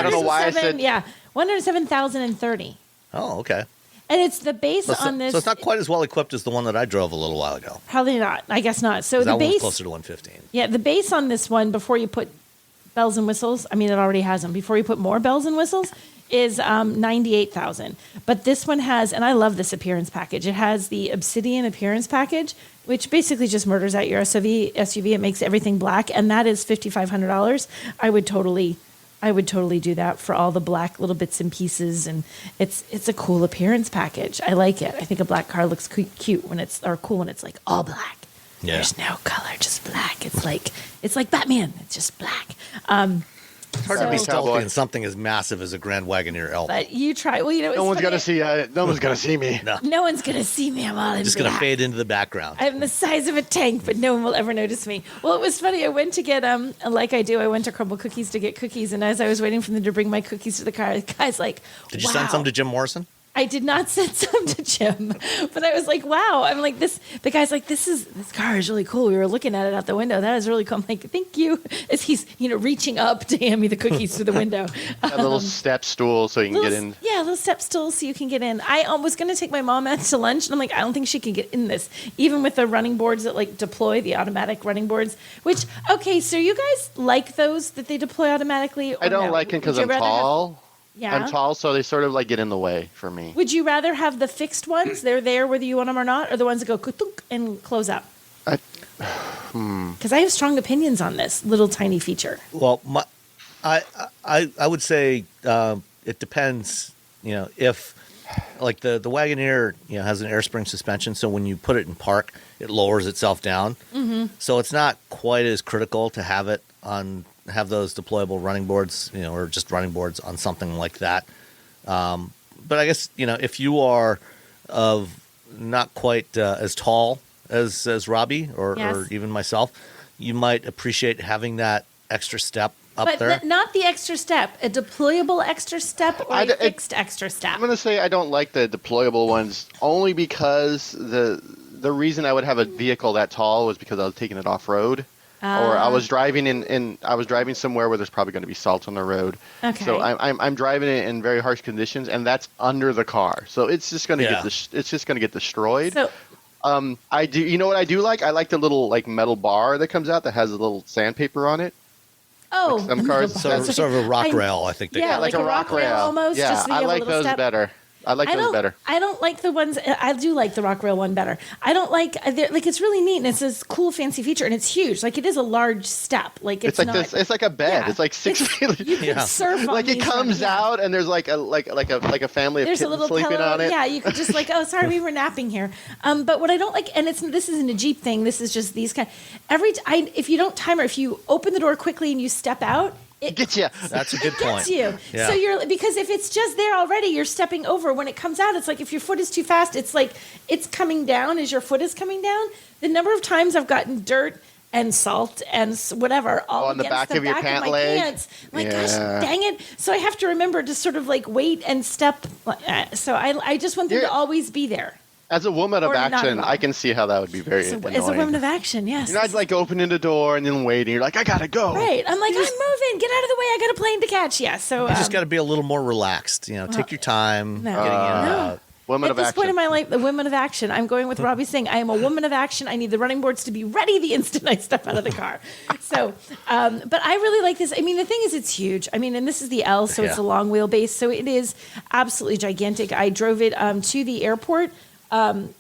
C: don't know why I said
B: $107,030.
A: Oh, okay.
B: And it's the base on this.
A: So it's not quite as well equipped as the one that I drove a little while ago.
B: Probably not. I guess not. So the
A: that
B: base
A: one's closer to 115.
B: Yeah, the base on this one before you put bells and whistles. I mean, it already has them. Before you put more bells and whistles. Is $98,000, but this one has, and I love this appearance package. It has the Obsidian appearance package, which basically just murders out your SUV. It makes everything black, and that is $5,500. I would totally do that for all the black little bits and pieces, and it's a cool appearance package. I like it. I think a black car looks cute when it's cool when it's like all black.
A: Yeah.
B: There's no color, just black. It's like Batman. It's just black.
A: It's hard to be stealthy in something as massive as a Grand Wagoneer L.
B: But you try. Well,
C: no one's gonna see. No one's gonna see me.
B: No one's gonna see me. I'm all in
A: just
B: black.
A: gonna fade into the background.
B: I'm the size of a tank, but no one will ever notice me. Well, it was funny. I went to get like I do. I went to Crumble Cookies to get cookies, and as I was waiting for them to bring my cookies to the car, the guy's like,
A: "Did you send some to Jim Morrison?"
B: I did not send some to Jim, but I was like, wow. I'm like, this, the guy's like, this car is really cool. We were looking at it out the window. That is really cool. I'm like, thank you. As he's, reaching up to hand me the cookies through the window.
C: A little step stool so you can get in.
B: Yeah, a little step stool so you can get in. I was going to take my mom out to lunch, and I'm like, I don't think she can get in this. Even with the running boards that like deploy, the automatic running boards, which, okay, so you guys like those that they deploy automatically? Or
C: I don't
B: no?
C: like them because I'm tall.
B: Yeah.
C: I'm tall, so they sort of like get in the way for me.
B: Would you rather have the fixed ones? They're there whether you want them or not, or the ones that go kutuk and close up? Because I have strong opinions on this little tiny feature.
A: Well, I would say it depends. If like the Wagoneer has an air spring suspension, so when you put it in park, it lowers itself down. Mm-hmm. So it's not quite as critical to have those deployable running boards, or just running boards on something like that. But I guess, if you are of not quite as tall as Robbie or even myself, you might appreciate having that extra step up there.
B: But not the extra step, a deployable extra step or a fixed extra step.
C: I'm going to say I don't like the deployable ones only because the reason I would have a vehicle that tall was because I was taking it off-road. Or I was driving I was driving somewhere where there's probably going to be salt on the road. Okay. So I'm driving it in very harsh conditions, and that's under the car. So it's just going to get destroyed. So I do. You know what I do like? I like the little like metal bar that comes out that has a little sandpaper on it.
B: Oh,
C: like some cars.
A: Sort of a rock rail, I think.
B: Yeah, like a rock rail almost.
C: Yeah,
B: just so
C: I
B: you have
C: like
B: a little
C: those
B: step.
C: better. I like those better.
B: I don't like the ones. I do like the Rock Rail one better. I don't like it's really neat and it's this cool fancy feature and it's huge. Like it is a large step. Like it's
C: like
B: not,
C: this. It's like a bed.
B: Yeah.
C: It's like 6 feet.
B: You can surf on
C: Like it
B: these
C: comes
B: ones, yeah.
C: out and there's like a family of
B: There's a
C: kittens
B: little
C: sleeping
B: pillow.
C: on it.
B: Yeah, you could just like, oh, sorry, we were napping here. But what I don't like, and this isn't a Jeep thing. This is just these kind. If you don't timer, if you open the door quickly and you step out, it
C: Gets you.
A: That's a good
B: gets
A: point.
B: you.
A: Yeah.
B: So because if it's just there already, you're stepping over. When it comes out, it's like if your foot is too fast, it's like it's coming down as your foot is coming down. The number of times I've gotten dirt and salt and whatever all
C: on the
B: against
C: back of your
B: my
C: pant leg.
B: pants. I'm like,
C: Yeah.
B: gosh, dang it. So I have to remember to sort of like wait and step. So I just want them to always be there.
C: As a woman of
B: Or not
C: action,
B: at all.
C: I can see how that would be very annoying.
B: As a woman of action, yes.
C: You're not like opening the door and then waiting. You're like, I gotta go.
B: Right. I'm like, I'm moving. Get out of the way. I got a plane to catch. Yeah. So
A: You just got to be a little more relaxed. Take your time
B: no.
A: getting in and
B: No.
A: out.
C: Woman
B: At
C: of
B: this
C: action.
B: point in my life, the women of action, I'm going with Robbie saying, I am a woman of action. I need the running boards to be ready the instant I step out of the car. So, but I really like this. I mean, the thing is, it's huge. I mean, and this is the L, so it's
A: Yeah.
B: a long wheelbase. So it is absolutely gigantic. I drove it to the airport. And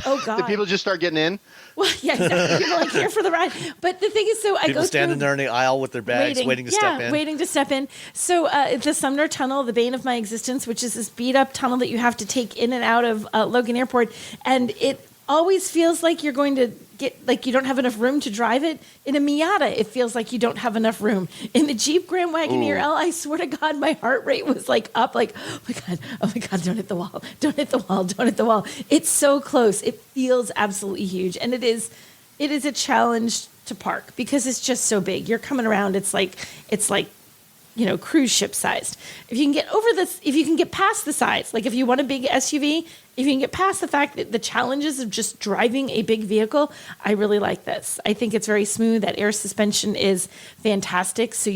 B: oh god,
C: Did people just start getting in?
B: well, yeah, exactly. People are like here for the ride. But the thing is, so I
A: People
B: go
A: standing
B: through,
A: there in the aisle with their bags, waiting to step in.
B: waiting to step in. So the Sumner Tunnel, the bane of my existence, which is this beat up tunnel that you have to take in and out of Logan Airport, and it always feels like you're going to get like you don't have enough room to drive it. In a Miata, it feels like you don't have enough room. In the Jeep Grand Wagoneer L, I swear to God, my heart rate was like up, like, oh my God, don't hit the wall, don't hit the wall, don't hit the wall. It's so close. It feels absolutely huge, and it is a challenge to park because it's just so big. You're coming around. It's like cruise ship sized. If you can get over this, if you can get past the size, like if you want a big SUV, if you can get past the fact that the challenges of just driving a big vehicle, I really like this. I think it's very smooth. That air suspension is fantastic. So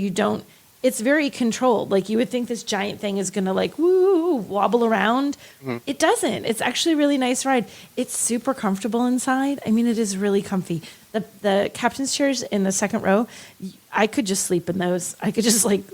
B: it's very controlled. Like you would think this giant thing is going to like, woo, wobble around. Mm-hmm. It doesn't. It's actually a really nice ride. It's super comfortable inside. I mean, it is really comfy. The captain's chairs in the second row, I could just sleep in those. I could just like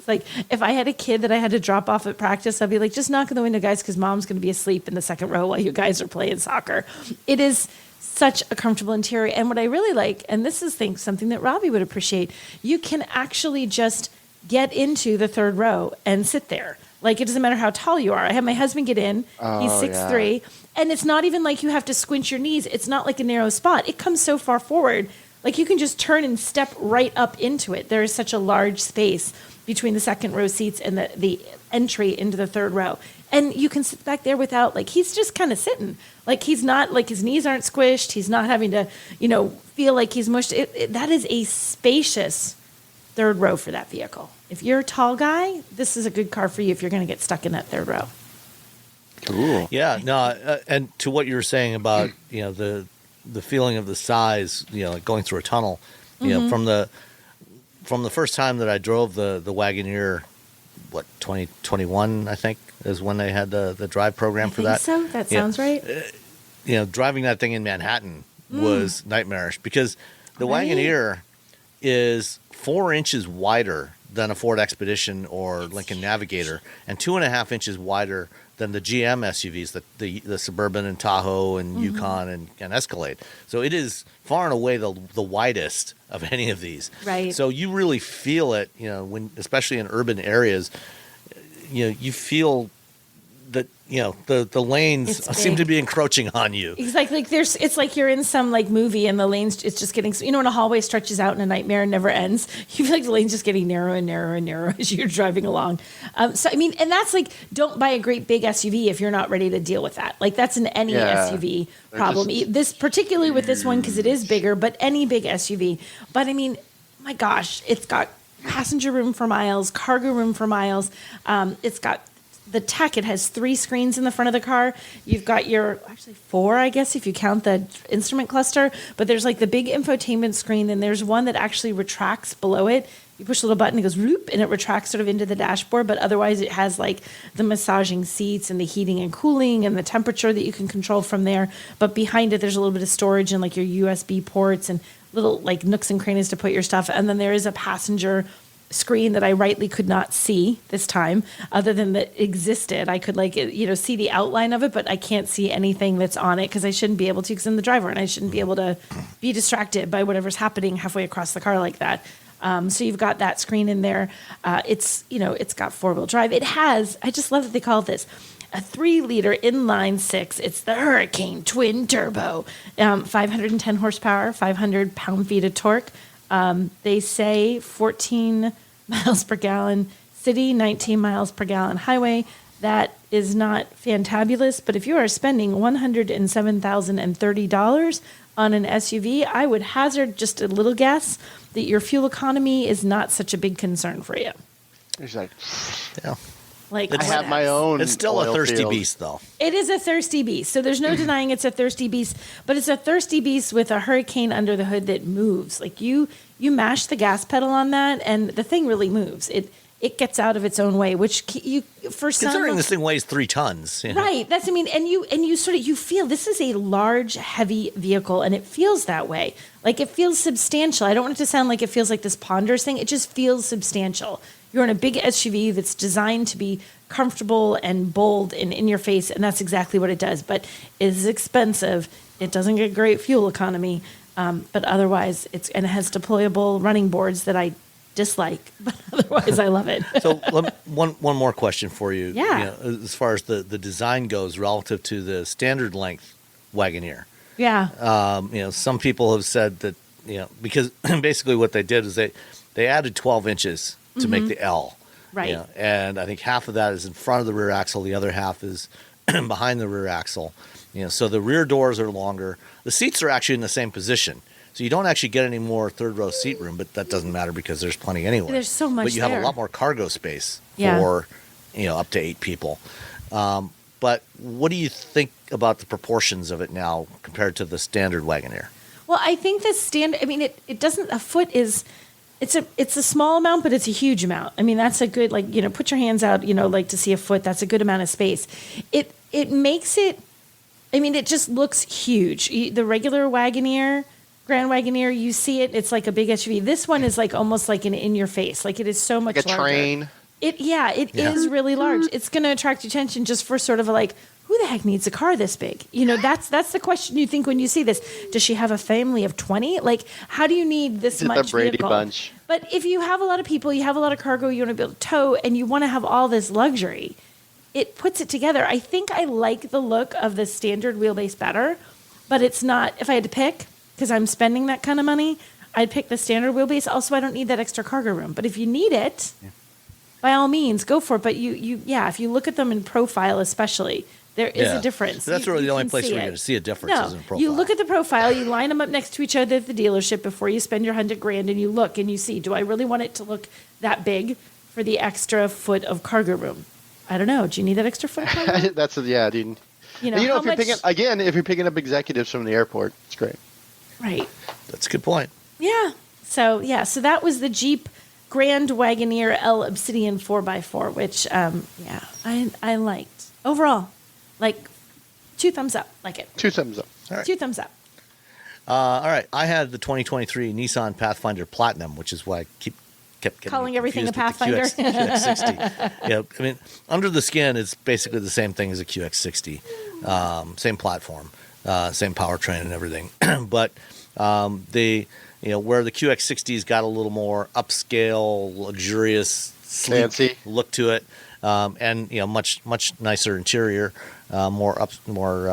B: if I had a kid that I had to drop off at practice, I'd be like, just knock on the window, guys, because mom's going to be asleep in the second row while you guys are playing soccer. It is such a comfortable interior. And what I really like, and this is something that Robbie would appreciate, you can actually just get into the third row and sit there. Like, it doesn't matter how tall you are. I had my husband get in. He's 6'3", and it's not even like you have to squinch your knees. It's not like a narrow spot. It comes so far forward. Like, you can just turn and step right up into it. There is such a large space between the second row seats and the entry into the third row. And you can sit back there without, like, he's just kind of sitting. Like, he's not, like, his knees aren't squished. He's not having to, feel like he's mushed. That is a spacious third row for that vehicle. If you're a tall guy, this is a good car for you if you're going to get stuck in that third row.
C: Cool.
A: Yeah, no, and to what you were saying about the feeling of the size, like going through a tunnel, from the first time that I drove the Wagoneer, 2021 I think is when they had the drive program for that.
B: So that sounds right.
A: Driving that thing in Manhattan was nightmarish because the Wagoneer is 4 inches wider than a Ford Expedition or Lincoln Navigator, and 2.5 inches wider than the GM SUVs, the Suburban and Tahoe and Yukon and Escalade. So it is far and away the widest of any of these.
B: Right.
A: So you really feel it, when especially in urban areas, you feel that the lanes seem to be encroaching on you.
B: It's like it's like you're in some like movie and the lanes, it's just getting, when a hallway stretches out in a nightmare and never ends, you feel like the lane's just getting narrower and narrower and narrower as you're driving along. So, I mean, and that's like, don't buy a great big SUV if you're not ready to deal with that. Like that's in any SUV problem. This particularly with this one, because it is bigger, but any big SUV. But I mean, my gosh, it's got passenger room for miles, cargo room for miles. It's got the tech. It has 3 screens in the front of the car. You've got actually 4, I guess, if you count the instrument cluster, but there's like the big infotainment screen, and there's one that actually retracts below it. You push a little button, it goes whoop, and it retracts sort of into the dashboard, but otherwise it has like the massaging seats and the heating and cooling and the temperature that you can control from there. But behind it, there's a little bit of storage and like your USB ports and little like nooks and crannies to put your stuff. And then there is a passenger screen that I rightly could not see this time, other than that it existed. I could see the outline of it, but I can't see anything that's on it because I shouldn't be able to because I'm the driver and I shouldn't be able to be distracted by whatever's happening halfway across the car like that. So you've got that screen in there. It's got 4-wheel drive. It has, I just love that they call this a 3-liter inline 6. It's the Hurricane twin turbo, 510 horsepower, 500 pound-feet of torque. They say 14 miles per gallon city, 19 miles per gallon highway. That is not fantabulous, but if you are spending $107,030 on an SUV, I would hazard just a little guess that your fuel economy is not such a big concern for you.
C: It's like,
A: Yeah.
B: Like
C: I have my own.
A: It's still a
C: oil
A: thirsty
C: field.
A: beast, though.
B: It is a thirsty beast. So there's no denying it's a thirsty beast, but it's a thirsty beast with a Hurricane under the hood that moves. Like you mash the gas pedal on that and the thing really moves. It gets out of its own way, which you for some
A: Considering this thing weighs 3 tons. You know.
B: right. That's and you sort of you feel this is a large, heavy vehicle, and it feels that way. Like it feels substantial. I don't want it to sound like it feels like this ponderous thing. It just feels substantial. You're in a big SUV that's designed to be comfortable and bold and in your face, and that's exactly what it does. But it is expensive. It doesn't get great fuel economy, but otherwise it has deployable running boards that I dislike, but otherwise I love it.
A: So one more question for you.
B: Yeah.
A: You know, as far as the design goes relative to the standard length Wagoneer.
B: Yeah.
A: Some people have said that, because basically what they did is they added 12 inches to make the L.
B: Right.
A: And I think half of that is in front of the rear axle. The other half is behind the rear axle. So the rear doors are longer. The seats are actually in the same position. So you don't actually get any more third row seat room, but that doesn't matter because there's plenty anyway.
B: There's so much
A: But you have
B: there.
A: a lot more cargo space
B: Yeah.
A: for, up to 8 people. But what do you think about the proportions of it now compared to the standard Wagoneer?
B: Well, I think the standard. I mean, it doesn't. A foot is. It's a small amount, but it's a huge amount. I mean, that's a good put your hands out. To see a foot. That's a good amount of space. It makes it. I mean, it just looks huge. The regular Wagoneer, Grand Wagoneer, you see it. It's like a big SUV. This one is like almost like an in your face. Like it is so much
C: Like a
B: larger.
C: train.
B: It is really large. It's going to attract attention just for sort of who the heck needs a car this big? That's the question you think when you see this. Does she have a family of 20? Like, how do you need this
C: It's
B: much
C: the Brady
B: vehicle?
C: Bunch.
B: But if you have a lot of people, you have a lot of cargo, you want to be able to tow, and you want to have all this luxury, it puts it together. I think I like the look of the standard wheelbase better, but it's not, if I had to pick, because I'm spending that kind of money, I'd pick the standard wheelbase. Also, I don't need that extra cargo room. But if you need it, by all means, go for it. But if you look at them in profile especially, there is a difference.
A: So that's really the only place where you're going to see a difference is in profile.
B: You look at the profile, you line them up next to each other at the dealership before you spend your $100,000, and you look and you see, do I really want it to look that big for the extra foot of cargo room? I don't know. Do you need that extra foot of cargo room?
C: That's dude.
B: How
C: if you're
B: much-
C: if you're picking up executives from the airport, it's great.
B: Right.
A: That's a good point.
B: Yeah. So that was the Jeep Grand Wagoneer L Obsidian 4x4, which I liked overall. 2 thumbs up. Like it.
C: 2 thumbs up.
A: All right.
B: 2 thumbs up.
A: All right. I had the 2023 Nissan Pathfinder Platinum, which is why I kept getting
B: Calling everything a
A: confused with the
B: Pathfinder.
A: QX60. Yeah, I mean, under the skin, it's basically the same thing as a QX60. Same platform, same powertrain and everything. But where the QX60's got a little more upscale, luxurious, sleek
C: Fancy
A: look to it, and much nicer interior, more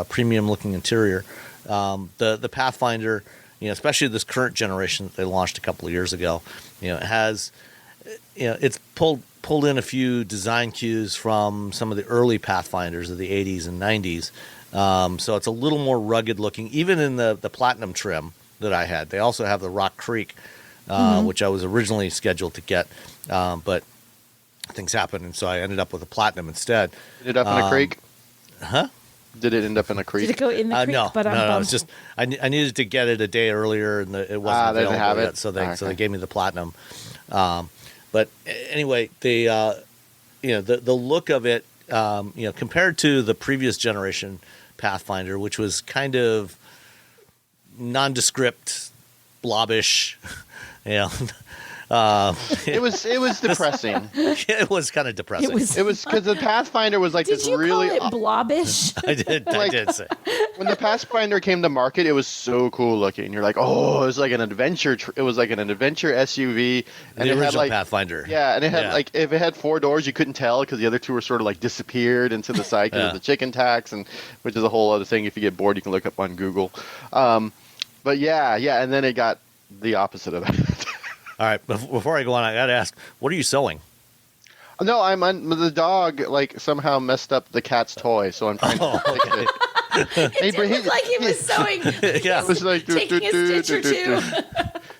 A: premium looking interior. The Pathfinder, especially this current generation that they launched a couple of years ago, has it's pulled in a few design cues from some of the early Pathfinders of the 80s and 90s. So it's a little more rugged looking, even in the Platinum trim that I had. They also have the Rock Creek, which I was originally scheduled to get, but things happened, and so I ended up with a Platinum instead.
C: Did it up in a creek?
A: Huh?
C: Did it end up in a creek?
B: Did it go in the creek?
A: No. It's just I needed to get it a day earlier, and it wasn't
C: they didn't
A: available
C: have
A: yet,
C: it?
A: so they
C: Okay.
A: gave me the Platinum. But anyway, the look of it, compared to the previous generation Pathfinder, which was kind of nondescript, blobbish,
C: It was depressing.
A: It was kind of depressing.
C: It was because the Pathfinder was like
B: Did
C: this
B: you
C: really.
B: call it blobbish?
A: I did say.
C: When the Pathfinder came to market, it was so cool looking. You're like, oh, it was like an adventure. It was like an adventure SUV, and
A: The
C: it
A: original
C: had like
A: Pathfinder.
C: Yeah, and it had like if it had 4 doors, you couldn't tell because the other 2 were sort of like disappeared into the side because of the chicken tax, and which is a whole other thing. If you get bored, you can look up on Google. But yeah, and then it got the opposite of that.
A: All right, before I go on, I got to ask, what are you sewing?
C: No, the dog like somehow messed up the cat's toy, so I'm trying to fix it.
B: It looked like he was sewing.
A: Yeah.
C: It was like
B: Taking a stitch or two.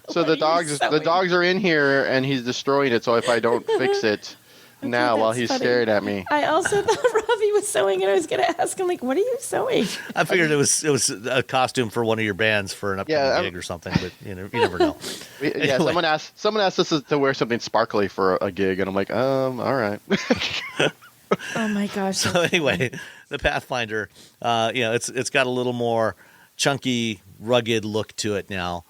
C: So
B: What
C: the
B: are you
C: the
B: sewing?
C: dogs are in here and he's destroying it. So if I don't fix it now while
B: that's
C: he's
B: funny.
C: staring at me,
B: I also thought Robbie was sewing, and I was going to ask him, like, what are you sewing?
A: I figured it was a costume for one of your bands for an upcoming gig or something, but you never know.
C: yeah,
A: Anyway.
C: someone asked us to wear something sparkly for a gig, and I'm like, all right.
B: Oh my gosh.
A: So anyway, the Pathfinder, it's got a little more chunky, rugged look to it now,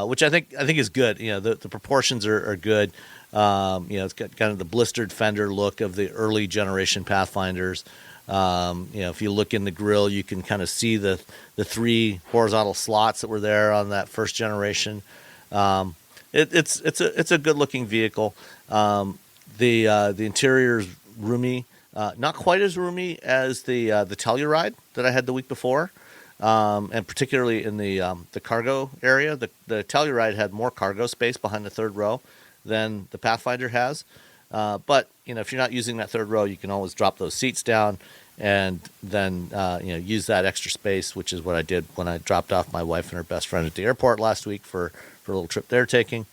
A: which I think is good. The proportions are good. It's got kind of the blistered fender look of the early generation Pathfinders. If you look in the grill, you can kind of see the 3 horizontal slots that were there on that first generation. It's a good looking vehicle. The interior is roomy, not quite as roomy as the Telluride that I had the week before, and particularly in the cargo area. The Telluride had more cargo space behind the third row than the Pathfinder has. But if you're not using that third row, you can always drop those seats down and then use that extra space, which is what I did when I dropped off my wife and her best friend at the airport last week for a little trip they're taking.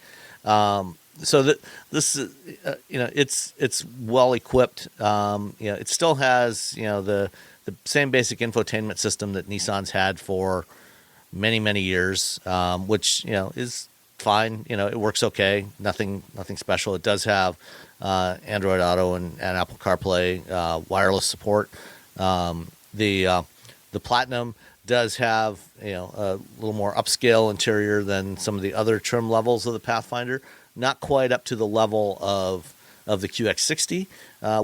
A: So that this is, it's well equipped. It still has the same basic infotainment system that Nissan's had for many years, which is fine. It works okay. Nothing special. It does have Android Auto and Apple CarPlay wireless support. The Platinum does have a little more upscale interior than some of the other trim levels of the Pathfinder. Not quite up to the level of the QX60,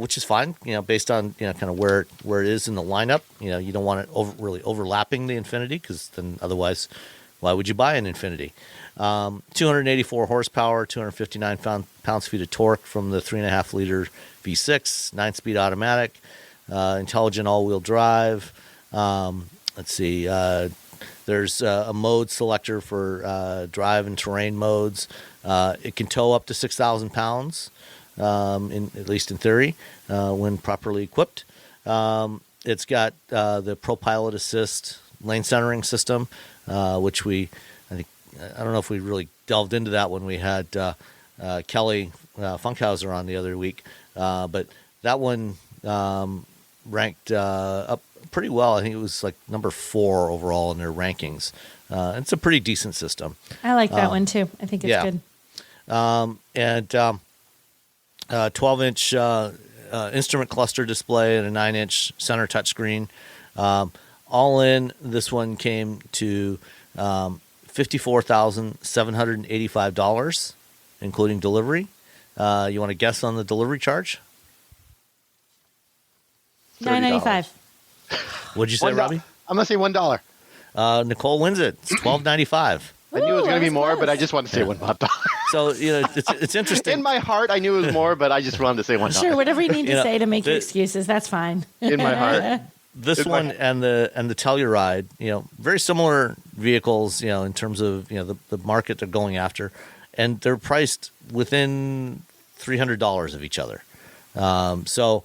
A: which is fine. Based on kind of where it is in the lineup. You don't want it really overlapping the Infiniti, because then otherwise, why would you buy an Infiniti? 284 horsepower, 259 pounds-feet of torque from the 3.5 liter V6, 9-speed automatic, intelligent all-wheel drive. Let's see. There's a mode selector for drive and terrain modes. It can tow up to 6,000 pounds, at least in theory, when properly equipped. It's got the ProPilot Assist lane centering system, which I don't know if we really delved into that when we had Kelly Funkhauser on the other week, but that one ranked up pretty well. I think it was like number 4 overall in their rankings. It's a pretty decent system.
B: I like that one too. I think it's good.
A: And 12-inch instrument cluster display and a 9-inch center touchscreen. All in, this one came to $54,785, including delivery. You want to guess on the delivery charge?
B: $9.95.
A: What'd you say, Robbie?
C: I'm gonna say $1.
A: Nicole wins it. It's $12.95.
C: I knew it was
B: Ooh,
C: gonna be
B: that's
C: more,
B: close.
C: but I just wanted to say $1.
A: So it's interesting.
C: In my heart, I knew it was more, but I just wanted to say $1.
B: Sure, whatever you need to
A: You know,
B: say to make your
A: the-
B: excuses, that's fine.
C: In my heart.
A: This
C: It's
A: one
C: like-
A: and the Telluride, very similar vehicles, in terms of the market they're going after, and they're priced within $300 of each other. So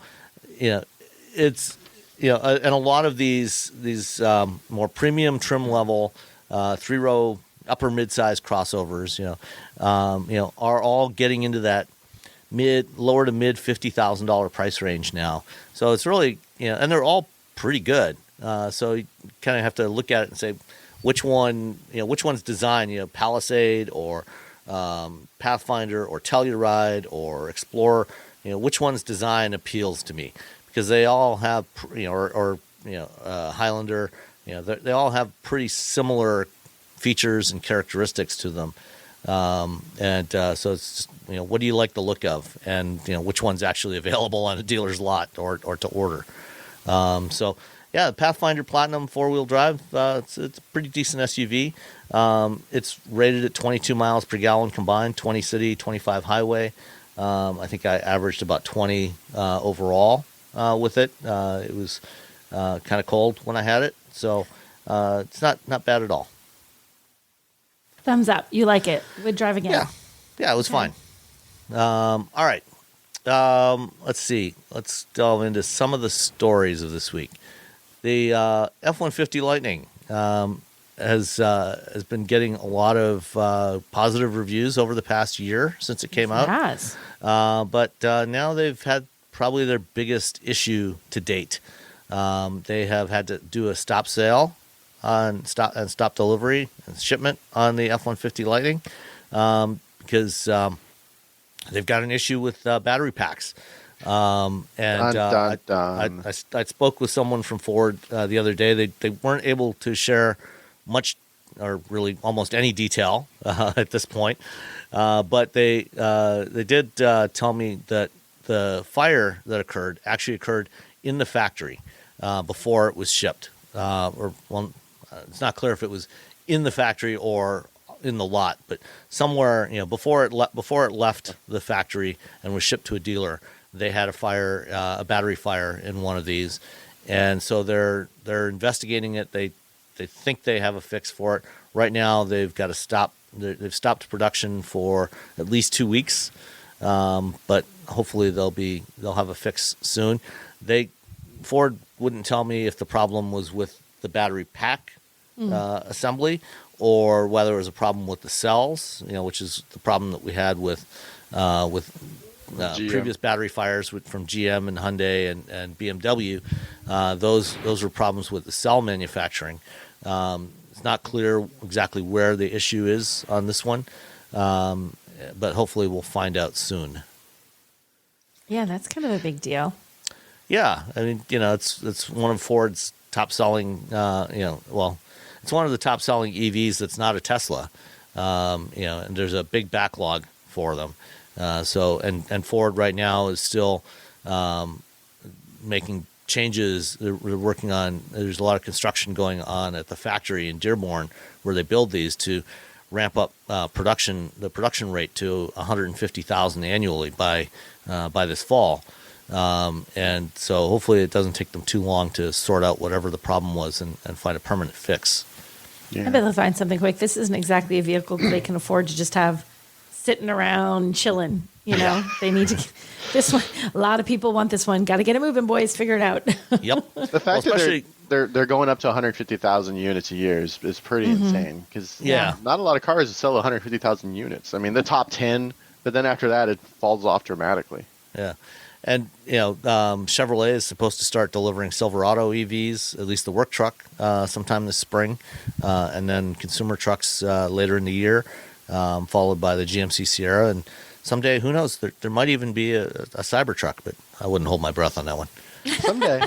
A: it's and a lot of these more premium trim level 3-row upper mid-size crossovers, are all getting into that lower to mid $50,000 price range now. So it's really and they're all pretty good. So you kind of have to look at it and say which one's designed, Palisade or Pathfinder or Telluride or Explorer, which one's design appeals to me, because they all have, Highlander, they all have pretty similar features and characteristics to them. So it's just, what do you like the look of, and which one's actually available on a dealer's lot or to order. So yeah, the Pathfinder Platinum 4-wheel drive, it's a pretty decent SUV. It's rated at 22 miles per gallon combined, 20 city, 25 highway. I think I averaged about 20 overall with it. It was kind of cold when I had it, so it's not bad at all.
B: Thumbs up. You like it. Would drive again.
A: Yeah, it was fine. All right. Let's see. Let's delve into some of the stories of this week. The F-150 Lightning has been getting a lot of positive reviews over the past year since it came out.
B: Yes.
A: But now they've had probably their biggest issue to date. They have had to do a stop sale on stop delivery and shipment on the F-150 Lightning because they've got an issue with battery packs. I spoke with someone from Ford the other day. They weren't able to share much or really almost any detail at this point, but they did tell me that the fire that occurred actually occurred in the factory before it was shipped. It's not clear if it was in the factory or in the lot, but somewhere before it left the factory and was shipped to a dealer, they had a battery fire in one of these, and so they're investigating it. They think they have a fix for it. Right now, they've got to stop. They've stopped production for at least 2 weeks, but hopefully they'll have a fix soon. Ford wouldn't tell me if the problem was with the battery pack assembly or whether it was a problem with the cells, which is the problem that we had with previous battery fires from GM and Hyundai and BMW. Those were problems with the cell manufacturing. It's not clear exactly where the issue is on this one, but hopefully we'll find out soon.
B: Yeah, that's kind of a big deal.
A: Yeah, I mean, it's one of Ford's top selling. It's one of the top selling EVs that's not a Tesla. And there's a big backlog for them. And Ford right now is still making changes. They're working on. There's a lot of construction going on at the factory in Dearborn where they build these to ramp up the production rate to 150,000 annually by this fall. And so hopefully it doesn't take them too long to sort out whatever the problem was and find a permanent fix.
B: Yeah. I bet they'll find something quick. This isn't exactly a vehicle they can afford to just have sitting around chilling. They need to. This one, a lot of people want this one. Got to get it moving, boys. Figure it out.
A: Yep.
C: The fact that they're going up to 150,000 units a year is pretty insane because not a lot of cars sell 150,000 units. I mean, the top 10, but then after that, it falls off dramatically.
A: Yeah. And, Chevrolet is supposed to start delivering Silverado EVs, at least the work truck, sometime this spring, and then consumer trucks later in the year, followed by the GMC Sierra. And someday, who knows, there might even be a Cybertruck, but I wouldn't hold my breath on that one.
C: Someday.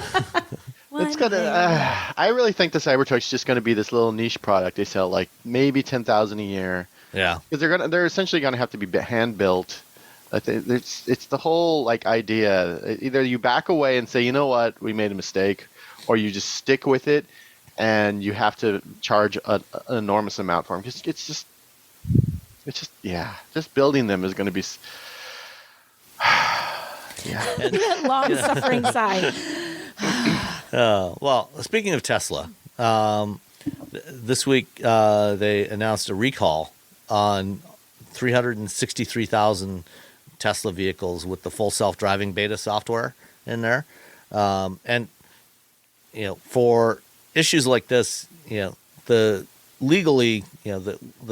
C: It's gonna. I really think the Cybertruck's just going to be this little niche product. They sell like maybe 10,000 a year.
A: Yeah.
C: Because they're essentially going to have to be hand built. It's the whole idea. Either you back away and say, you know what, we made a mistake, or you just stick with it, and you have to charge an enormous amount for them. Just building them is going to be.
B: That long suffering sigh.
A: Well, speaking of Tesla, this week they announced a recall on 363,000 Tesla vehicles with the full self-driving beta software in there. And for issues like this, the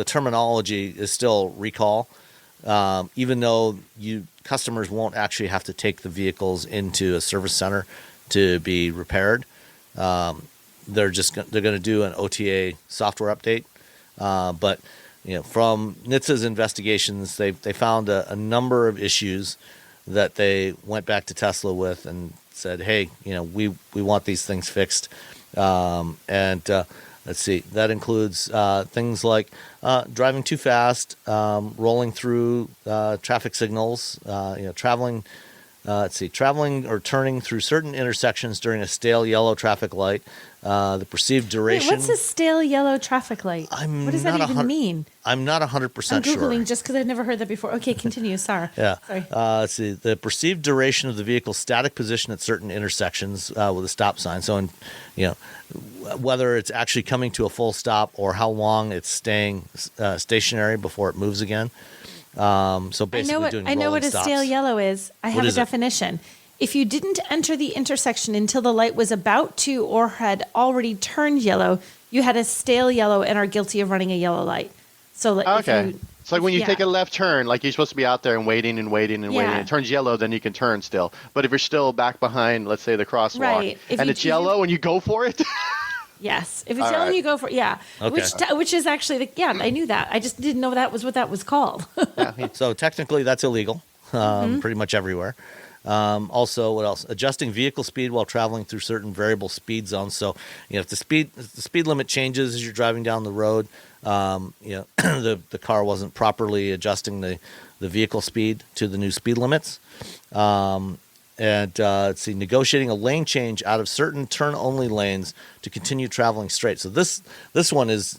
A: terminology is still recall, even though customers won't actually have to take the vehicles into a service center to be repaired. They're going to do an OTA software update, but from NHTSA's investigations, they found a number of issues that they went back to Tesla with and said, hey, we want these things fixed. And Let's see. That includes things like driving too fast, rolling through traffic signals, traveling. Traveling or turning through certain intersections during a stale yellow traffic light. The perceived duration.
B: Wait, what's a stale yellow traffic light? What does that even mean?
A: I'm not 100% sure.
B: I'm Googling just because I've never heard that before. Okay, continue. Sorry.
A: Yeah.
B: Sorry.
A: Let's see. The perceived duration of the vehicle's static position at certain intersections with a stop sign. So, whether it's actually coming to a full stop or how long it's staying stationary before it moves again. So basically,
B: I know what a
A: stops.
B: stale yellow is. I have a definition. If you didn't enter the intersection until the light was about to or had already turned yellow, you had a stale yellow and are guilty of running a yellow light. So,
C: okay. It's like when you take a left turn, like you're supposed to be out there and waiting and waiting and waiting. It turns yellow, then you can turn still. But if you're still back behind, let's say the crosswalk, and it's yellow and you go for it.
B: Yes, if it's yellow, you go for it. Yeah,
A: okay.
B: which is actually I knew that. I just didn't know that was what that was called.
A: So technically, that's illegal, pretty much everywhere. Also, what else? Adjusting vehicle speed while traveling through certain variable speed zones. So, if the speed limit changes as you're driving down the road, the car wasn't properly adjusting the vehicle speed to the new speed limits. Negotiating a lane change out of certain turn-only lanes to continue traveling straight. So this one is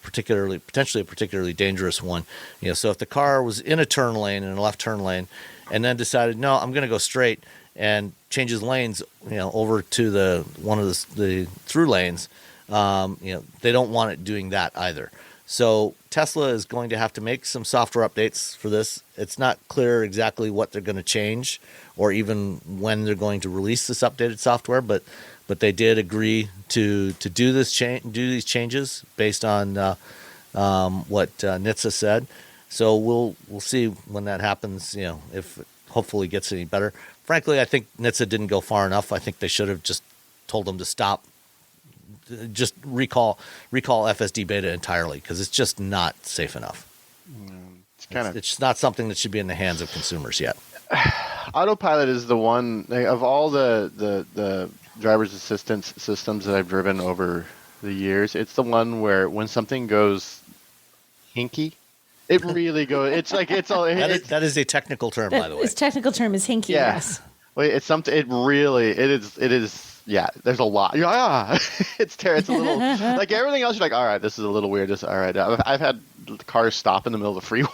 A: potentially a particularly dangerous one. So if the car was in a turn lane, in a left turn lane, and then decided, no, I'm going to go straight, and changes lanes, over to one of the through lanes, they don't want it doing that either. So Tesla is going to have to make some software updates for this. It's not clear exactly what they're going to change or even when they're going to release this updated software, but they did agree to do these changes based on what NHTSA said. So we'll see when that happens. If it hopefully gets any better. Frankly, I think NHTSA didn't go far enough. I think they should have just told them to stop. Just recall FSD beta entirely because it's just not safe enough. It's just not something that should be in the hands of consumers yet.
C: Autopilot is the one of all the driver's assistance systems that I've driven over the years. It's the one where when something goes hinky, it really goes. It's like it's all.
A: That is a technical term, by the way.
B: Its technical term is hinky.
C: Yeah.
B: Yes.
C: Wait, it's something. It is. Yeah, there's a lot. It's terrible. It's a little like everything else. You're like, all right, this is a little weird. All right, I've had cars stop in the middle of the freeway.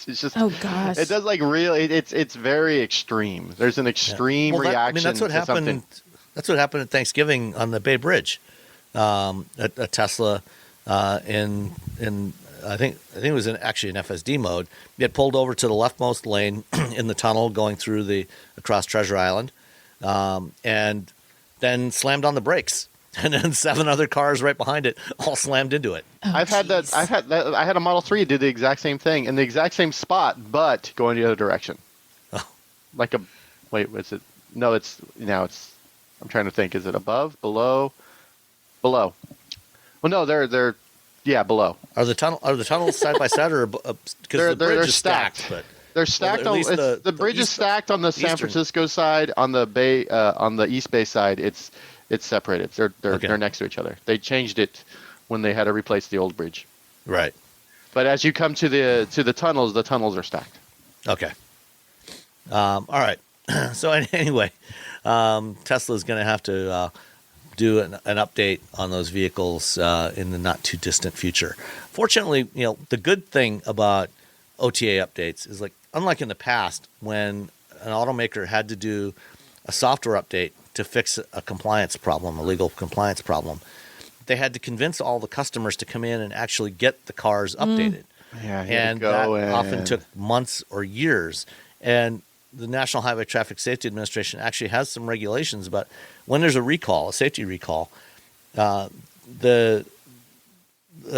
C: It's just.
B: Oh gosh.
C: It does like really. It's very extreme. There's an extreme reaction.
A: That's what happened.
C: Something.
A: That's what happened at Thanksgiving on the Bay Bridge. A Tesla in I think it was actually in FSD mode. It pulled over to the leftmost lane in the tunnel going through across Treasure Island, and then slammed on the brakes, and then 7 other cars right behind it all slammed into it.
B: Oh,
C: I had a Model 3 did the exact same thing in the exact same spot, but going the other direction.
A: Oh.
C: Is it? No, it's now it's. I'm trying to think. Is it above, below? Well, no, they're below.
A: Are the tunnels side by side or because the bridge is stacked? But
C: they're stacked the bridge is stacked on the San Francisco side. On the Bay, on the East Bay side, it's separated. They're next to each other. They changed it when they had to replace the old bridge.
A: Right.
C: But as you come to the tunnels are stacked.
A: Okay. All right. So anyway, Tesla is going to have to do an update on those vehicles in the not too distant future. Fortunately, the good thing about OTA updates is unlike in the past when an automaker had to do a software update to fix a compliance problem, a legal compliance problem, they had to convince all the customers to come in and actually get the cars updated.
C: Yeah,
A: and that often took months or years. And the National Highway Traffic Safety Administration actually has some regulations about when there's a safety recall, a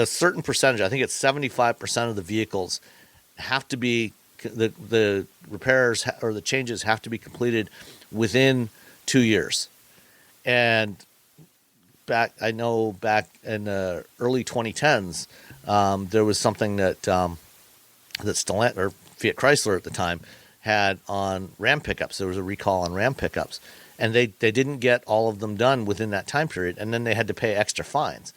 A: certain percentage, I think it's 75% of the vehicles have to be, the repairs or the changes have to be completed within 2 years. And back in the early 2010s, there was something that Stellantis or Fiat Chrysler at the time had on Ram pickups. There was a recall on Ram pickups. and they didn't get all of them done within that time period, and then they had to pay extra fines.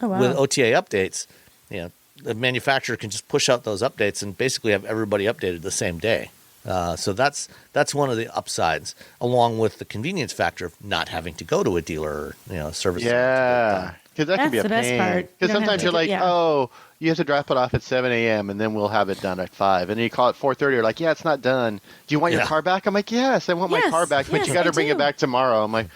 B: Oh, wow.
A: With OTA updates, the manufacturer can just push out those updates and basically have everybody updated the same day. So that's one of the upsides, along with the convenience factor of not having to go to a dealer or service center.
C: Yeah, because that can be a
B: That's the best
C: pain.
B: part. You
C: Because
B: don't have
C: sometimes
B: to
C: you're
B: get-
C: like,
B: yeah.
C: oh, you have to drop it off at 7 a.m. and then we'll have it done at 5. And then you call it 4:30. You're like, yeah, it's not done. Do you want your
A: Yeah.
C: car back? I'm like, yes, I want my
B: Yes,
C: car back, but
B: yes,
C: you got to
B: I
C: bring
B: do.
C: it back tomorrow. I'm like,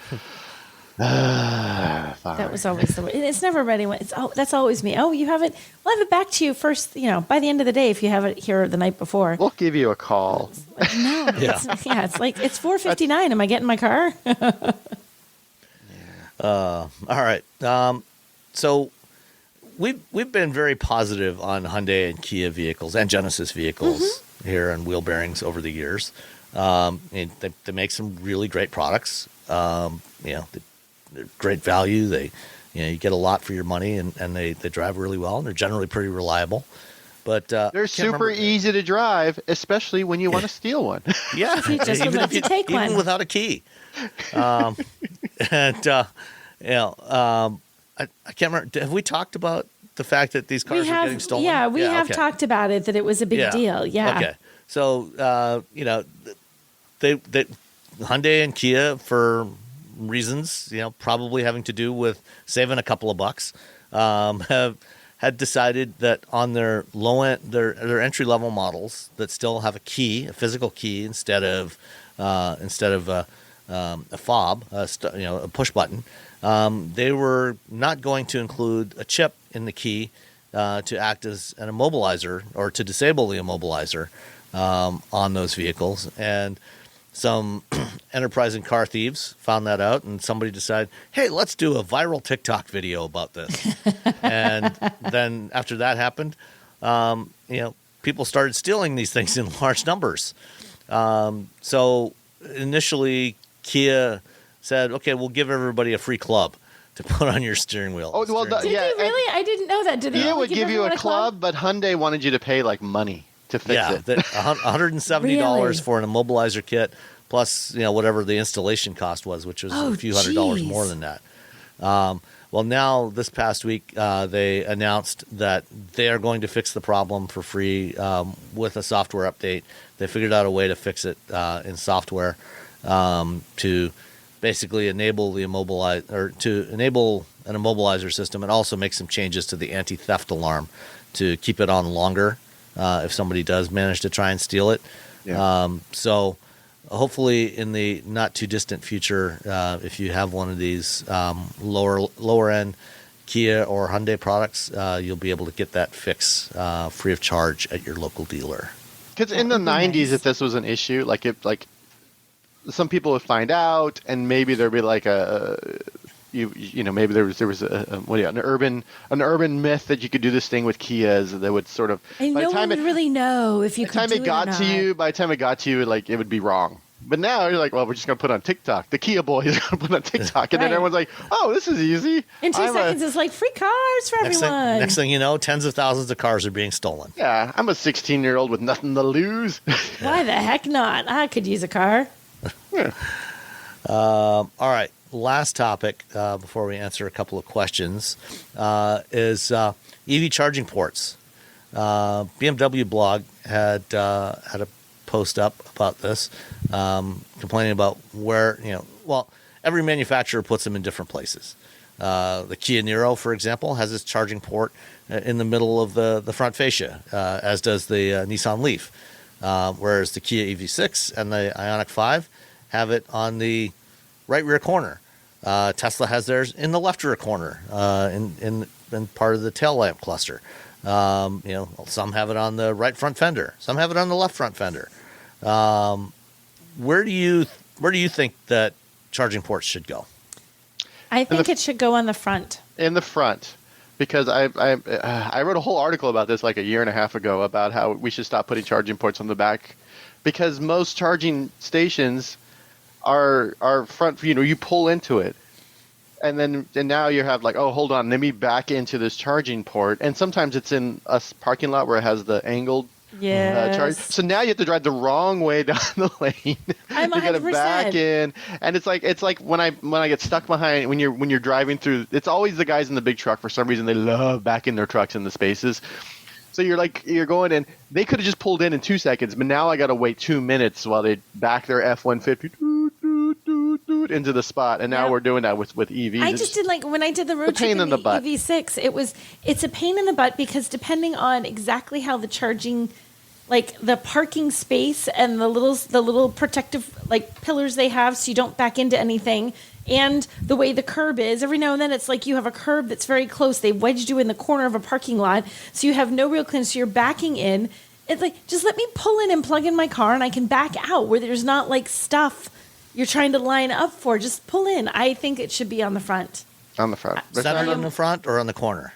C: fine.
B: That was always the way. It's never ready when that's always me. Oh, you have it. We'll have it back to you first. By the end of the day, if you have it here the night before.
C: We'll give you a call.
B: Like, no. It's like it's 4:59. Am I getting my car?
A: All right. So we've been very positive on Hyundai and Kia vehicles and Genesis vehicles here on wheel bearings over the years. And they make some really great products. They're great value. They, you get a lot for your money, and they drive really well, and they're generally pretty reliable. But
C: They're super easy to drive, especially when you want to steal one.
A: Yeah,
B: If you just would like to take
A: even
B: one.
A: without a key. And I can't remember. Have we talked about the fact that these cars are getting stolen?
B: Yeah, we have
A: okay.
B: talked about it, that it was a big deal. Yeah.
A: Okay. So they Hyundai and Kia, for reasons probably having to do with saving a couple of bucks, had decided that on their low end, their entry level models that still have a physical key instead of a fob, a push button, they were not going to include a chip in the key to act as an immobilizer or to disable the immobilizer on those vehicles. And some enterprising car thieves found that out, and somebody decided, hey, let's do a viral TikTok video about this. And then after that happened, people started stealing these things in large numbers. So initially, Kia said, okay, we'll give everybody a free club to put on your steering wheel.
C: Oh, well,
B: Did
C: yeah.
B: they really? I didn't know that. Did they
C: Kia
B: really
C: would give you
B: everyone
C: a club, but Hyundai wanted you to pay like money to fix it.
A: $170
B: Really?
A: for an immobilizer kit, plus whatever the installation cost was, which was a few $100 more than that. Well, now this past week they announced that they are going to fix the problem for free with a software update. They figured out a way to fix it in software to basically enable the enable an immobilizer system, and also make some changes to the anti-theft alarm to keep it on longer if somebody does manage to try and steal it.
C: Yeah.
A: So hopefully in the not too distant future, if you have one of these lower end Kia or Hyundai products, you'll be able to get that fix free of charge at your local dealer.
C: Because in the
B: would be
C: 90s,
B: nice.
C: if this was an issue, some people would find out, and maybe there'd be like maybe there was an urban myth that you could do this thing with Kias that would sort of
B: And
C: by
B: no
C: the time
B: one would really know if you
C: by the
B: could
C: time
B: do
C: it got
B: or
C: to
B: not.
C: you, it would be wrong. But now you're like, well, we're just gonna put on TikTok. The Kia boy is gonna put on TikTok, and then
B: Right.
C: everyone's like, oh, this is easy.
B: In 2 seconds, it's like free cars for everyone.
A: Next thing you know, tens of thousands of cars are being stolen.
C: Yeah, I'm a 16-year-old with nothing to lose.
B: Why the heck not? I could use a car.
A: All right. Last topic before we answer a couple of questions is EV charging ports. BMW blog had a post up about this, complaining about where every manufacturer puts them in different places. The Kia Niro, for example, has its charging port in the middle of the front fascia, as does the Nissan Leaf, whereas the Kia EV6 and the Ioniq 5 have it on the right rear corner. Tesla has theirs in the left rear corner, in part of the tail lamp cluster. Some have it on the right front fender. Some have it on the left front fender. Where do you think that charging ports should go?
B: I think it should go on the front.
C: In the front, because I wrote a whole article about this like a year and a half ago about how we should stop putting charging ports on the back, because most charging stations are front. You pull into it, and now you have like, oh, hold on, let me back into this charging port, and sometimes it's in a parking lot where it has the angled
B: Yes.
C: So now you have to drive the wrong way down the lane.
B: I'm
C: You got to
B: 100%.
C: back in, and it's like when I get stuck behind when you're driving through. It's always the guys in the big truck. For some reason, they love backing their trucks in the spaces. So you're going in. They could have just pulled in 2 seconds, but now I got to wait 2 minutes while they back their F-150 into the spot. And now
B: Yep.
C: we're doing that with EVs.
B: I just did when I did the road
C: a pain
B: trip
C: in the butt.
B: EV6. It's a pain in the butt because depending on exactly how the charging, the parking space and the little protective pillars they have, so you don't back into anything, and the way the curb is, every now and then it's like you have a curb that's very close. They wedged you in the corner of a parking lot, so you have no real clearance. So you're backing in. It's like, just let me pull in and plug in my car, and I can back out where there's not stuff you're trying to line up for. Just pull in. I think it should be on the front.
C: on the front.
A: Center in the front or on the corner?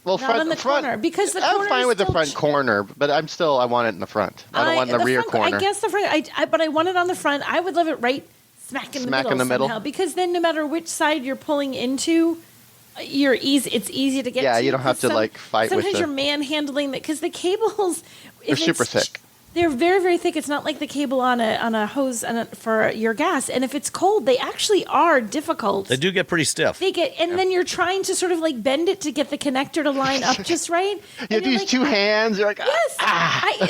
C: Well,
B: Not on the corner, because the
C: I'm
B: corner
C: fine
B: is
C: with the
B: still
C: front corner, but I want it in the front. I don't want it in the rear
B: front,
C: corner.
B: I guess the front, but I want it on the front. I would love it right smack in the middle somehow, because then no matter which side you're pulling into, it's easy to get to.
C: You don't have to fight with
B: sometimes you're manhandling that, because the cables,
C: They're super thick.
B: They're very, very thick. It's not like the cable on a hose for your gas. And if it's cold, they actually are difficult.
A: They do get pretty stiff.
B: Then you're trying to sort of bend it to get the connector to line up just right.
C: You have to use two hands. You're like,
B: yes.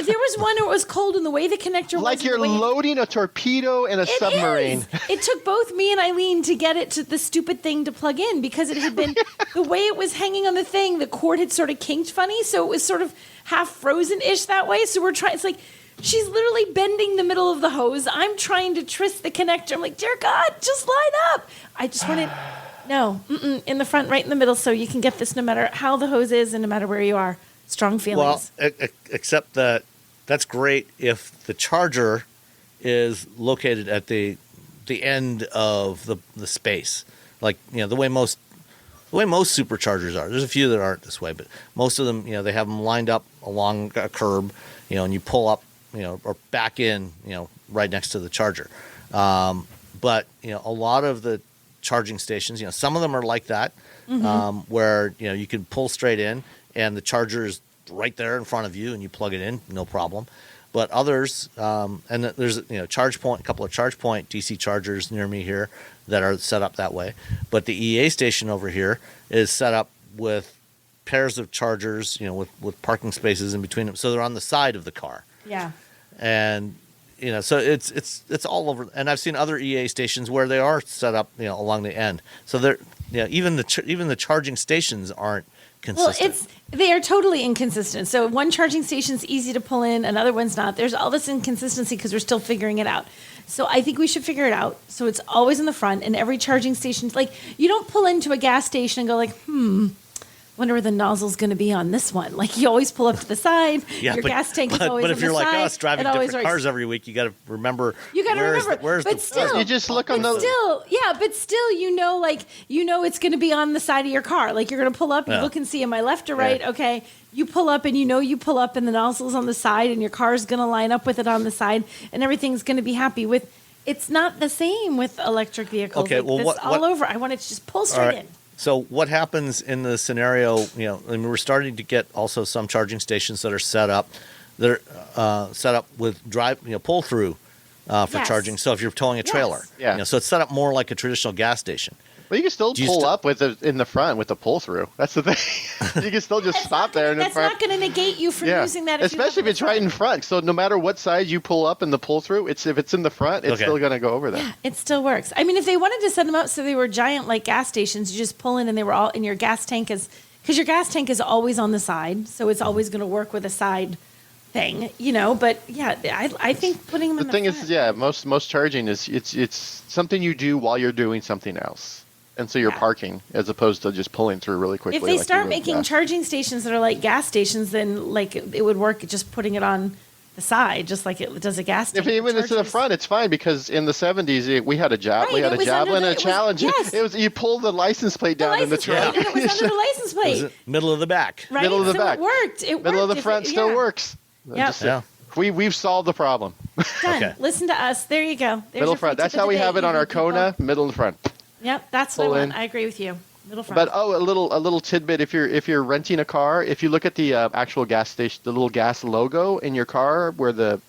B: There was one where it was cold, and the way the connector was.
C: Like you're loading a torpedo in a submarine.
B: It took both me and Eileen to get it to the stupid thing to plug in, because it had been the way it was hanging on the thing. The cord had sort of kinked funny, so it was sort of half frozen-ish that way. So we're trying. It's like she's literally bending the middle of the hose. I'm trying to twist the connector. I'm like, dear God, just line up. I just want it in the front, right in the middle, so you can get this no matter how the hose is and no matter where you are. Strong feelings.
A: Well, except that that's great if the charger is located at the end of the space, the way most superchargers are. There's a few that aren't this way, but most of them, they have them lined up along a curb, and you pull up, or back in, right next to the charger. But a lot of the charging stations, some of them are like that, where you can pull straight in and the charger is right there in front of you and you plug it in, no problem. But others, and there's a couple of charge point DC chargers near me here that are set up that way. But the EA station over here is set up with pairs of chargers, with parking spaces in between them, so they're on the side of the car.
B: Yeah.
A: And so it's all over. And I've seen other EA stations where they are set up, along the end. So they're even the charging stations aren't consistent.
B: Well, they are totally inconsistent. So one charging station's easy to pull in, another one's not. There's all this inconsistency because we're still figuring it out. So I think we should figure it out. So it's always in the front, and every charging station, you don't pull into a gas station and go wonder where the nozzle's going to be on this one. You always pull up to the side. Your gas tank is always on the side.
A: But if you're like us, driving different cars every week, you got to remember. Where's the
B: still,
C: you just look on the.
B: But still, it's going to be on the side of your car. You're going to pull up, you look and see, am I left or right?
C: Yeah.
B: Okay, you pull up, and you pull up, and the nozzle's on the side, and your car's going to line up with it on the side, and everything's going to be happy with. It's not the same with electric vehicles.
A: Okay,
B: all over. I want it to just pull straight in.
A: So what happens in the scenario, we're starting to get also some charging stations that are set up. They're set up with pull through for charging. So if you're towing a trailer, so it's set up more like a traditional gas station.
C: Well, you can still pull up in the front with the pull through. That's the thing. You can still just stop there.
B: That's not going to negate you from using that.
C: Especially if it's right in front. So no matter what side you pull up in the pull through, if it's in the front, it's still going to go over there.
B: Yeah, it still works. I mean, if they wanted to set them up so they were giant gas stations, you just pull in and they were all in your gas tank because your gas tank is always on the side, so it's always going to work with a side thing, But I think putting them in the front.
C: Thing is, most charging is it's something you do while you're doing something else. And so you're parking as opposed to just pulling through really quickly.
B: If they start making charging stations that are like gas stations, then it would work just putting it on the side, just like it does a gas station.
C: If even it's in the front, it's fine, because in the 70s we had a Javelin and a Challenger. It was you pull the license plate down in the truck.
B: And it was under the license plate.
A: Middle of the back.
B: Right?
C: Middle of the back.
B: It worked.
C: Middle of the front still works.
B: Yep.
C: We've solved the problem.
B: Done. Okay. Listen to us. There you go. There's
C: middle front. That's how we have it on our Kona. Middle and front.
B: Yep, that's what I want. I agree with you. Middle front.
C: But a little tidbit: if you're renting a car, if you look at the actual gas station, the little gas logo in your car where the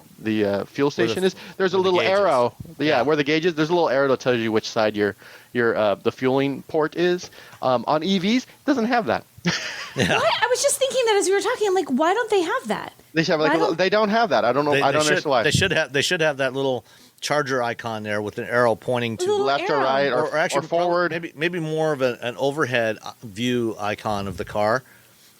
C: fuel station is, there's a little arrow. Yeah, where the gauge is, there's a little arrow that tells you which side your the fueling port is. On EVs, it doesn't have that.
A: Yeah.
B: What? I was just thinking that as we were talking. I'm like, why don't they have that?
C: They should have they don't have that. I don't know. I don't understand why.
A: They should have that little charger icon there with an arrow pointing to
C: left or right
A: or actually
C: forward.
A: Maybe more of an overhead view icon of the car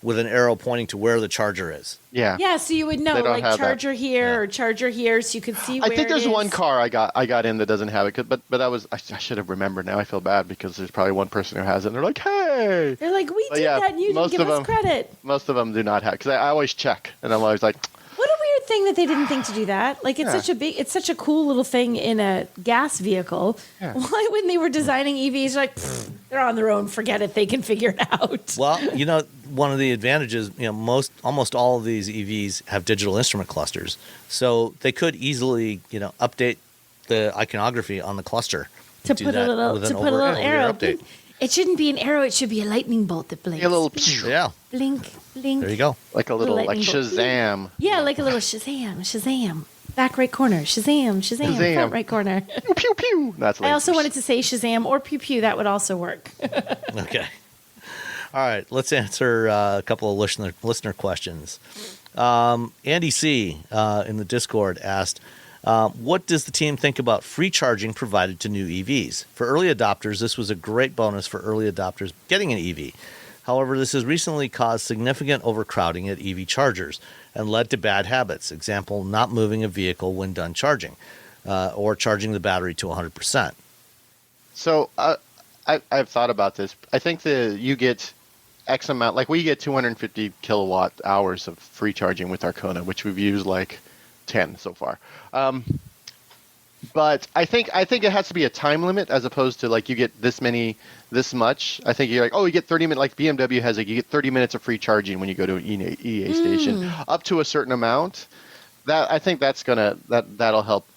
A: with an arrow pointing to where the charger is.
C: Yeah.
B: Yeah, so you would know, like charger here or charger here, so you could see where
C: I think there's
B: it is.
C: one car I got in that doesn't have it, but that was I should have remembered. Now I feel bad because there's probably one person who has it, and they're like, hey.
B: They're like, we did that, and you didn't give us credit.
C: Most of them do not have, because I always check, and I'm always like,
B: what a weird thing that they didn't think to do that. Like, it's such a cool little thing in a gas vehicle.
C: Yeah.
B: Why, when they were designing EVs, like, they're on their own, forget it, they can figure it out.
A: Well, one of the advantages, almost all of these EVs have digital instrument clusters, so they could easily, update the iconography on the cluster
B: to put a little arrow.
A: Update.
B: It shouldn't be an arrow, it should be a lightning bolt that blinks.
C: a little,
B: blink, blink.
A: There you go.
C: like a little, like Shazam.
B: Yeah, like a little Shazam. Back right corner. Shazam. Front right corner.
C: Pew pew pew. That's.
B: I also wanted to say Shazam or pew pew. That would also work.
A: Okay. All right. Let's answer a couple of listener questions. Andy C. In the Discord asked, what does the team think about free charging provided to new EVs? For early adopters, this was a great bonus for early adopters getting an EV. However, this has recently caused significant overcrowding at EV chargers and led to bad habits. Example, not moving a vehicle when done charging, or charging the battery to 100%.
C: So I've thought about this. I think you get X amount, like we get 250 kilowatt hours of free charging with our Kona, which we've used like 10 so far. But I think it has to be a time limit as opposed to like you get this much. I think you're like, oh, you get 30 minutes, like BMW has, like you get 30 minutes of free charging when you go to an EA station up to a certain amount. That I think that'll help.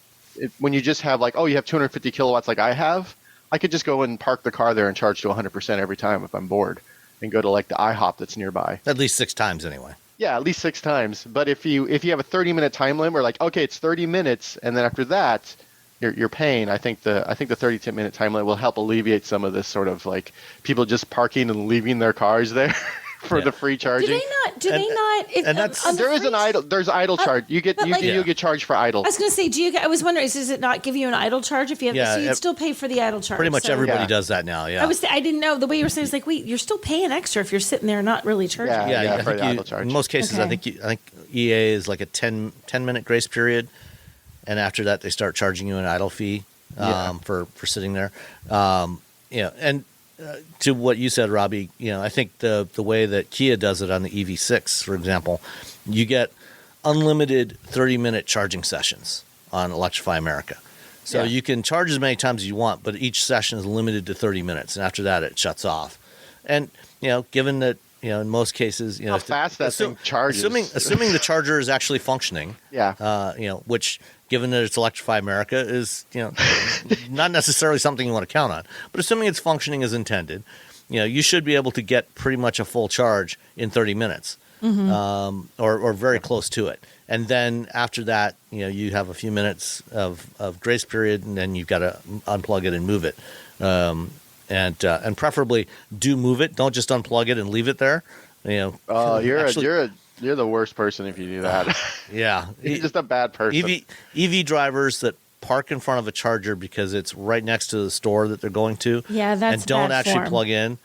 C: When you just have like, oh, you have 250 kilowatts like I have, I could just go and park the car there and charge to 100% every time if I'm bored and go to like the IHOP that's nearby.
A: At least 6 times anyway.
C: Yeah, at least 6 times. But if you have a 30-minute time limit, or like, okay, it's 30 minutes, and then after that, you're paying. I think the 30-minute time limit will help alleviate some of this sort of like people just parking and leaving their cars there for the free charging.
B: Do they not?
C: There's idle charge. You get charged for idle.
B: I was going to say, I was wondering, does it not give you an idle charge if you have? So you'd still pay for the idle charge.
A: Pretty much everybody does that now. Yeah.
B: I didn't know the way you were saying. It's like, wait, you're still paying extra if you're sitting there and not really charging.
A: Yeah.
C: For the idle charge.
A: In most cases, I think EA is like a 10-minute grace period, and after that they start charging you an idle fee for sitting there. And to what you said, Robbie, I think the way that Kia does it on the EV6, for example, you get unlimited 30-minute charging sessions on Electrify America. So you can charge as many times as you want, but each session is limited to 30 minutes, and after that it shuts off. And given that in most cases,
C: how fast that thing charges,
A: assuming the charger is actually functioning, which, given that it's Electrify America, is not necessarily something you want to count on. But assuming it's functioning as intended, you should be able to get pretty much a full charge in 30 minutes, or very close to it. And then after that, you have a few minutes of grace period, and then you've got to unplug it and move it. And preferably do move it. Don't just unplug it and leave it there.
C: Oh, you're the worst person if you do that.
A: Yeah,
C: you're just a bad person.
A: EV drivers that park in front of a charger because it's right next to the store that they're going to.
B: Yeah, that's
A: and don't
B: bad
A: actually
B: form.
A: plug in.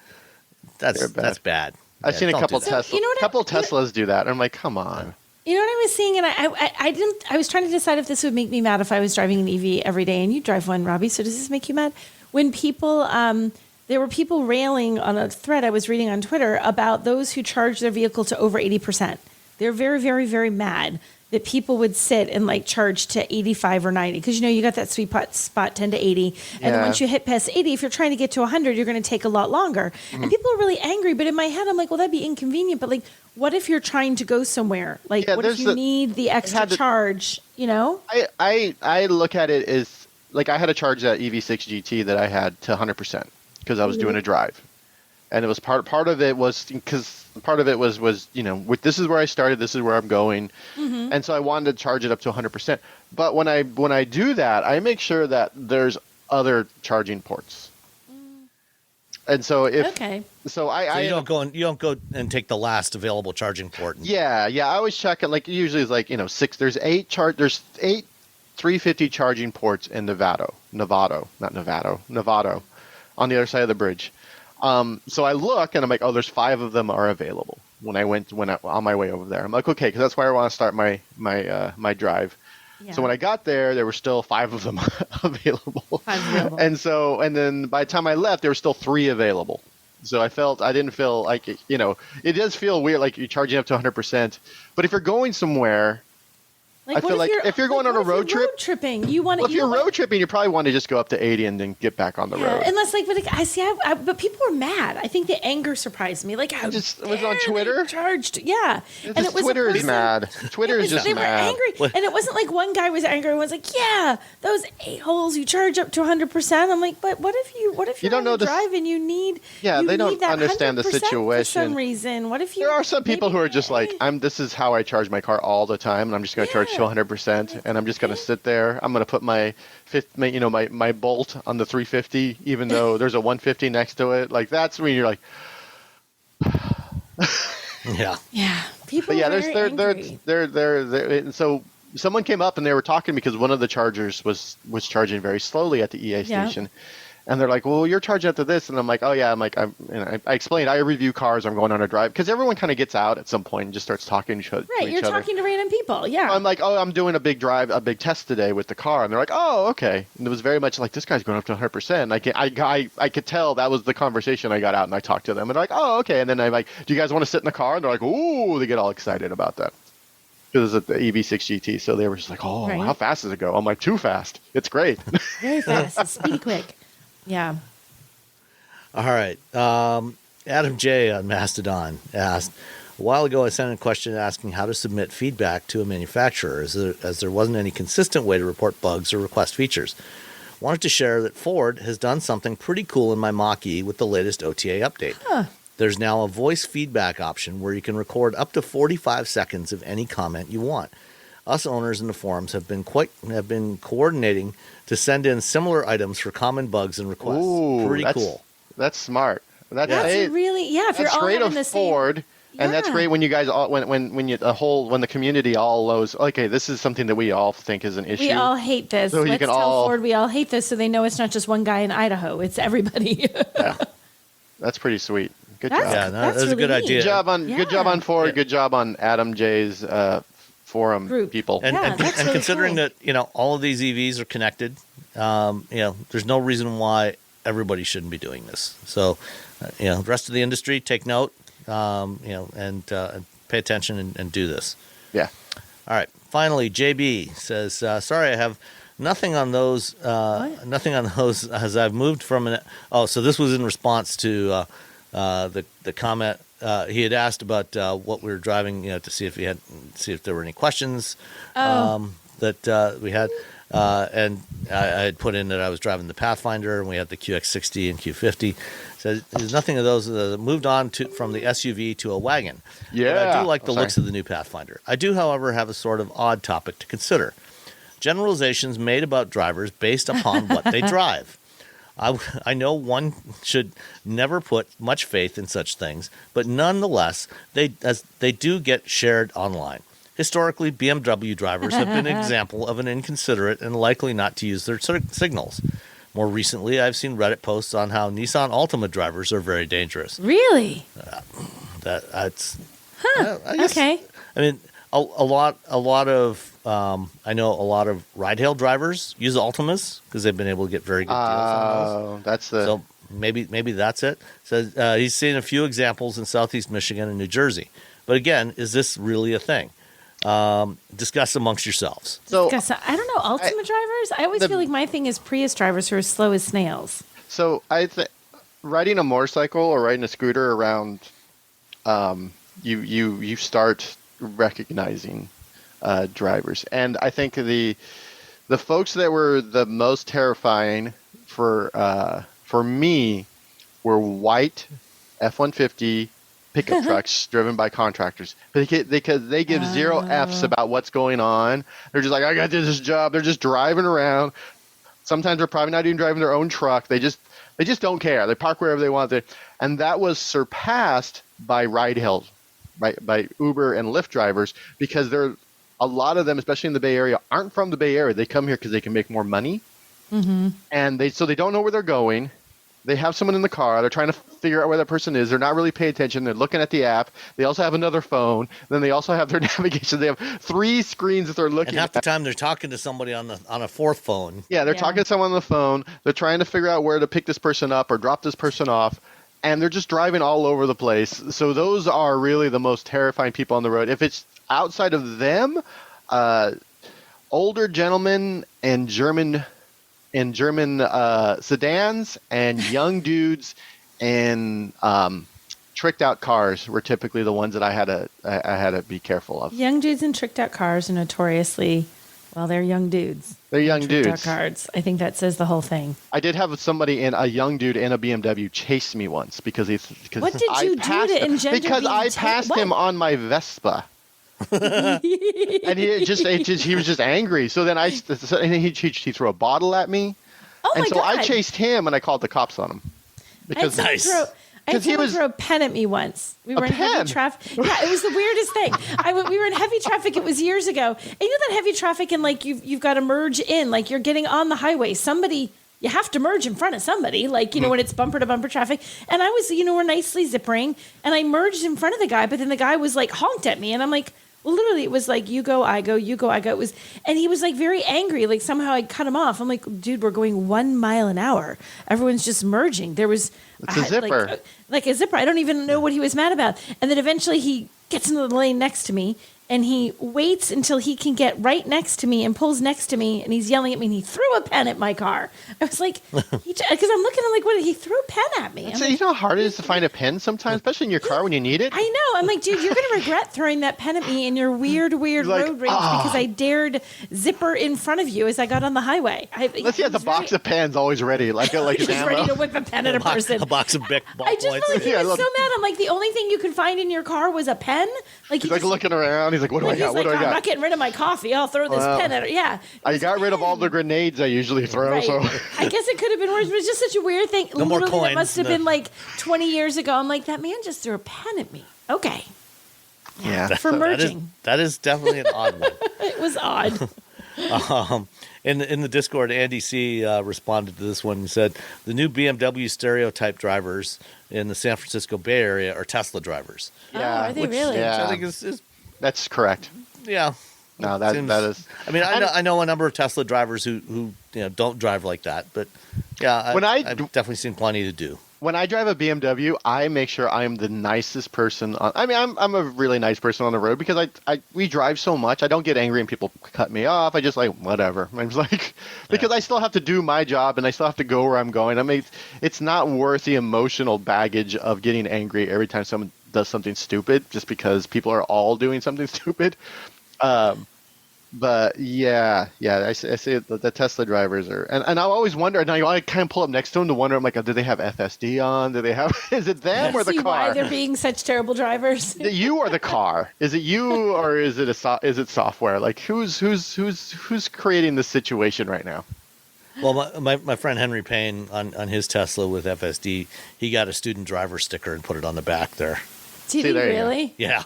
A: That's bad.
C: I've seen a couple
B: Teslas
C: do that. I'm like, come on.
B: You know what I was seeing, and I didn't. I was trying to decide if this would make me mad if I was driving an EV every day, and you drive one, Robbie. So does this make you mad? When people, there were people railing on a thread I was reading on Twitter about those who charge their vehicle to over 80%. They're very, very, very mad that people would sit and like charge to 85 or 90 because you got that sweet spot 10 to 80, and then once you hit past 80, if you're trying to get to 100, you're going to take a lot longer. And people are really angry. But in my head, I'm like, well, that'd be inconvenient. But like, what if you're trying to go somewhere? Like, what if you need the extra charge?
C: I look at it as like I had to charge that EV6 GT that I had to 100% because I was doing a drive. and it was part of it was because part of it was this is where I started, this is where I'm going, and so I wanted to charge it up to 100%. But when I do that, I make sure that there's other charging ports. And so
A: you don't go and take the last available charging port.
C: Yeah, I always check it. Like usually it's like 6. There's 8 350 charging ports in Nevada, on the other side of the bridge. So I look and I'm like, oh, there's 5 of them are available. When I on my way over there, I'm like, okay, because that's where I want to start my drive. Yeah. So when I got there, there were still 5 of them available. 5 available. And then by the time I left, there were still 3 available. So I didn't feel like it does feel weird, like you're charging up to 100%. But if you're going somewhere, I feel like if you're going on a road trip, if you're road tripping, you probably want to just go up to 80 and then get back on the road.
B: Unless, but people were mad. I think the anger surprised me. Like,
C: was it on Twitter?
B: Charged, yeah.
C: And it was Twitter is mad. Twitter is just
B: mad.
C: They
B: were angry, and it wasn't like one guy was angry and was like, "Yeah, those 8 holes you charge up to 100%." I'm like, but what if you don't know drive and you need?
C: Yeah, they don't understand the situation
B: for some reason. What if you?
C: There are some people who are just like, this is how I charge my car all the time, and I'm just going to charge 100%, and I'm just going to sit there. I'm going to put my bolt on the 350, even though there's a 150 next to it. Like that's when you're like,
B: yeah. People. But yeah,
C: and so someone came up and they were talking because one of the chargers was charging very slowly at the EA station. And they're like, well, you're charging up to this. And I'm like, oh, yeah. I explained, I review cars. I'm going on a drive. Because everyone kind of gets out at some point and just starts talking to each other.
B: Right, you're talking to random people, yeah.
C: I'm like, oh, I'm doing a big test today with the car. And they're like, oh, okay. And it was very much like, this guy's going up to 100%. I could tell that was the conversation I got out and I talked to them. And they're like, oh, okay. And then I'm like, do you guys want to sit in the car? And they're like, ooh, they get all excited about that. Because it's the EV6 GT. So they were just like, oh, how fast does it go? I'm like, too fast. It's great.
B: Very fast. It's speedy quick. Yeah.
A: All right. Adam J. on Mastodon asked, a while ago I sent in a question asking how to submit feedback to a manufacturer as there wasn't any consistent way to report bugs or request features. Wanted to share that Ford has done something pretty cool in my Mach-E with the latest OTA update. There's now a voice feedback option where you can record up to 45 seconds of any comment you want. Us owners in the forums have been coordinating to send in similar items for common bugs and requests.
C: Ooh,
A: pretty cool.
C: That's smart.
B: That's really if you're all
C: great
B: having the same
C: Ford, and that's great when you guys all when the community all knows. Okay, this is something that we all think is an issue.
B: We all hate this.
C: So
B: Let's tell Ford we all hate this, so they know it's not just one guy in Idaho. It's everybody.
C: Yeah, that's pretty sweet. Good job.
A: Yeah, that's really a good idea.
C: Good job on Ford. Yeah. Good job on Adam J's forum
B: group
C: people.
A: And really considering that all of these EVs are connected, there's no reason why everybody shouldn't be doing this. So, the rest of the industry, take note, and pay attention and do this.
C: Yeah.
A: All right. Finally, JB says, sorry, I have nothing on those. Nothing on those as I've moved from an. Oh, so this was in response to the comment. He had asked about what we were driving, to see if there were any questions that we had. And I had put in that I was driving the Pathfinder, and we had the QX60 and Q50. So there's nothing of those moved on from the SUV to a wagon.
C: Yeah,
A: but I do like the looks of the new Pathfinder. I do, however, have a sort of odd topic to consider. Generalizations made about drivers based upon what they drive. I know one should never put much faith in such things, but nonetheless, they do get shared online. Historically, BMW drivers have been an example of an inconsiderate and likely not to use their signals. More recently, I've seen Reddit posts on how Nissan Altima drivers are very dangerous.
B: Really?
A: That's
B: I guess, okay.
A: I mean, a lot of I know a lot of ride-hail drivers use Altimas because they've been able to get very good deals on those. So maybe that's it. So he's seen a few examples in Southeast Michigan and New Jersey. But again, is this really a thing? Discuss amongst yourselves.
B: So I don't know, Altima drivers. I always feel like my thing is Prius drivers who are slow as snails.
C: So I think riding a motorcycle or riding a scooter around, you start recognizing drivers, and I think the folks that were the most terrifying for me were white F-150 pickup trucks driven by contractors because they give zero Fs about what's going on. They're just like, I got this job. They're just driving around. Sometimes they're probably not even driving their own truck. They just don't care. They park wherever they want. And that was surpassed by ride hails, by Uber and Lyft drivers, because a lot of them, especially in the Bay Area, aren't from the Bay Area. They come here because they can make more money, and they don't know where they're going. They have someone in the car. They're trying to figure out where that person is. They're not really paying attention. They're looking at the app. They also have another phone. Then they also have their navigation. They have 3 screens that they're looking at.
A: And half the time they're talking to somebody on a fourth phone.
C: Yeah, they're talking to someone on the phone. They're trying to figure out where to pick this person up or drop this person off. And they're just driving all over the place. So those are really the most terrifying people on the road. If it's outside of them, older gentlemen and German sedans and young dudes and tricked out cars were typically the ones that I had to be careful of.
B: Young dudes in tricked out cars are notoriously, well, they're young dudes.
C: They're young
B: Tricked out
C: dudes.
B: cars. I think that says the whole thing.
C: I did have a young dude in a BMW chase me once because
B: What did you do to engender
C: because
B: being
C: I passed him on my Vespa. And he was just angry. So then he threw a bottle at me.
B: Oh
C: and
B: my
C: so
B: God.
C: I chased him and I called the cops on him.
B: I had someone throw a pen at me once. We were in heavy traffic. Yeah, it was the weirdest thing. We were in heavy traffic. It was years ago. And you know that heavy traffic and like you've got to merge in, like you're getting on the highway. You have to merge in front of somebody, like, when it's bumper to bumper traffic. And I was, we're nicely zippering and I merged in front of the guy, but then the guy was like honked at me and I'm like, well, literally, it was like, you go, I go, you go, I go. And he was like very angry. Like somehow I cut him off. I'm like, dude, we're going 1 mile an hour. Everyone's just merging. It's
C: a zipper.
B: Like a zipper. I don't even know what he was mad about. And then eventually he gets into the lane next to me and he waits until he can get right next to me and pulls next to me and he's yelling at me and he threw a pen at my car. I was like, because I'm looking, I'm like, what? He threw a pen at me.
C: So you know how hard it is to find a pen sometimes, especially in your car when you need it?
B: I know. I'm like, dude, you're going to regret throwing that pen at me in your weird
C: like,
B: road rage because I dared zipper in front of you as I got on the highway.
C: Let's see, the box of pens always ready, like
B: just ready to whip a pen at a person.
A: A box of Bic ballpoints.
B: I just felt like he was so mad. I'm like, the only thing you could find in your car was a pen. Like
C: he's like looking around. He's like, what do I got? What do I got?
B: I'm not getting rid of my coffee. I'll throw this pen at her. Yeah.
C: I got rid of all the grenades I usually throw.
B: Right.
C: So
B: I guess it could have been worse, but it's just such a weird thing.
A: No more
B: Literally,
A: coins.
B: that must have been like 20 years ago. I'm like, that man just threw a pen at me. Okay.
C: yeah.
B: For merging.
A: That is definitely an odd one.
B: It was odd.
A: In the Discord, Andy C. Responded to this one and said, the new BMW stereotype drivers in the San Francisco Bay Area are Tesla drivers.
C: Yeah.
B: Are they really?
A: Which
C: Yeah.
A: I think is
C: That's correct.
A: yeah.
C: No, that is.
A: I mean, I know a number of Tesla drivers who don't drive like that, but yeah, I've definitely seen plenty to do.
C: When I drive a BMW, I make sure I am the nicest person on. I mean, I'm a really nice person on the road because we drive so much. I don't get angry and people cut me off. I just like whatever. I'm just like because I still have to do my job and I still have to go where I'm going. I mean, it's not worth the emotional baggage of getting angry every time someone does something stupid just because people are all doing something stupid. But yeah, I see the Tesla drivers are, and I always wonder. And I kind of pull up next to them to wonder. I'm like, do they have FSD on? Do they have? Is it them or the car?
B: Why they're being such terrible drivers?
C: You or the car? Is it you or is it software? Like who's creating this situation right now?
A: Well, my friend Henry Payne on his Tesla with FSD, he got a student driver sticker and put it on the back there.
B: Did he really?
A: Yeah.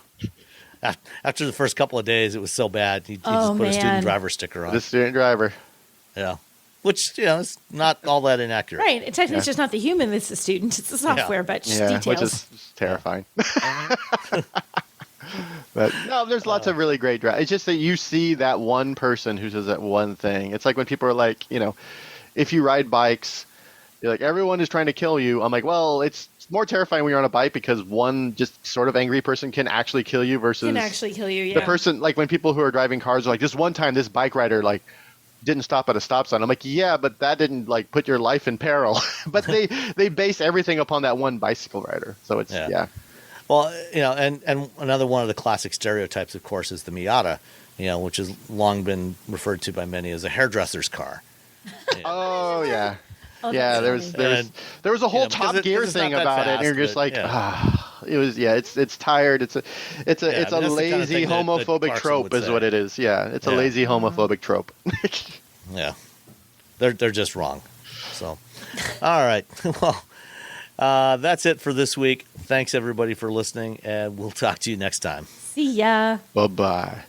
A: After the first couple of days, it was so bad. He just put a student driver sticker on.
C: The student driver.
A: Yeah. Which, is not all that inaccurate.
B: Right. Technically, it's just not the human that's the student. It's the software, but just details.
C: Which is terrifying. But no, there's lots of really great drivers. It's just that you see that one person who does that one thing. It's like when people are like, if you ride bikes, you're like, everyone is trying to kill you. I'm like, well, it's more terrifying when you're on a bike because one just sort of angry person can actually kill you versus the person, like when people who are driving cars are like, this one time this bike rider didn't stop at a stop sign. I'm like, yeah, but that didn't put your life in peril. But they base everything upon that one bicycle rider. So it's
A: Well, and another one of the classic stereotypes, of course, is the Miata, which has long been referred to by many as a hairdresser's car.
C: Oh yeah.
B: Oh,
C: Yeah,
B: that's
C: there
B: funny.
C: was a whole
A: because
C: Top Gear
A: because it's not
C: thing
A: that
C: about it, and
A: fast,
C: you're just
A: but,
C: like,
A: yeah.
C: it was it's tired. It's a
A: Yeah, I
C: it's
A: mean,
C: a
A: that's the kind of
C: lazy
A: thing that
C: homophobic
A: Clarkson
C: trope,
A: would
C: is
A: say.
C: what it is. Yeah, it's a
A: Yeah.
C: lazy homophobic trope.
A: Yeah, they're just wrong. So, all right, well, that's it for this week. Thanks everybody for listening, and we'll talk to you next time.
B: See ya.
C: Bye bye.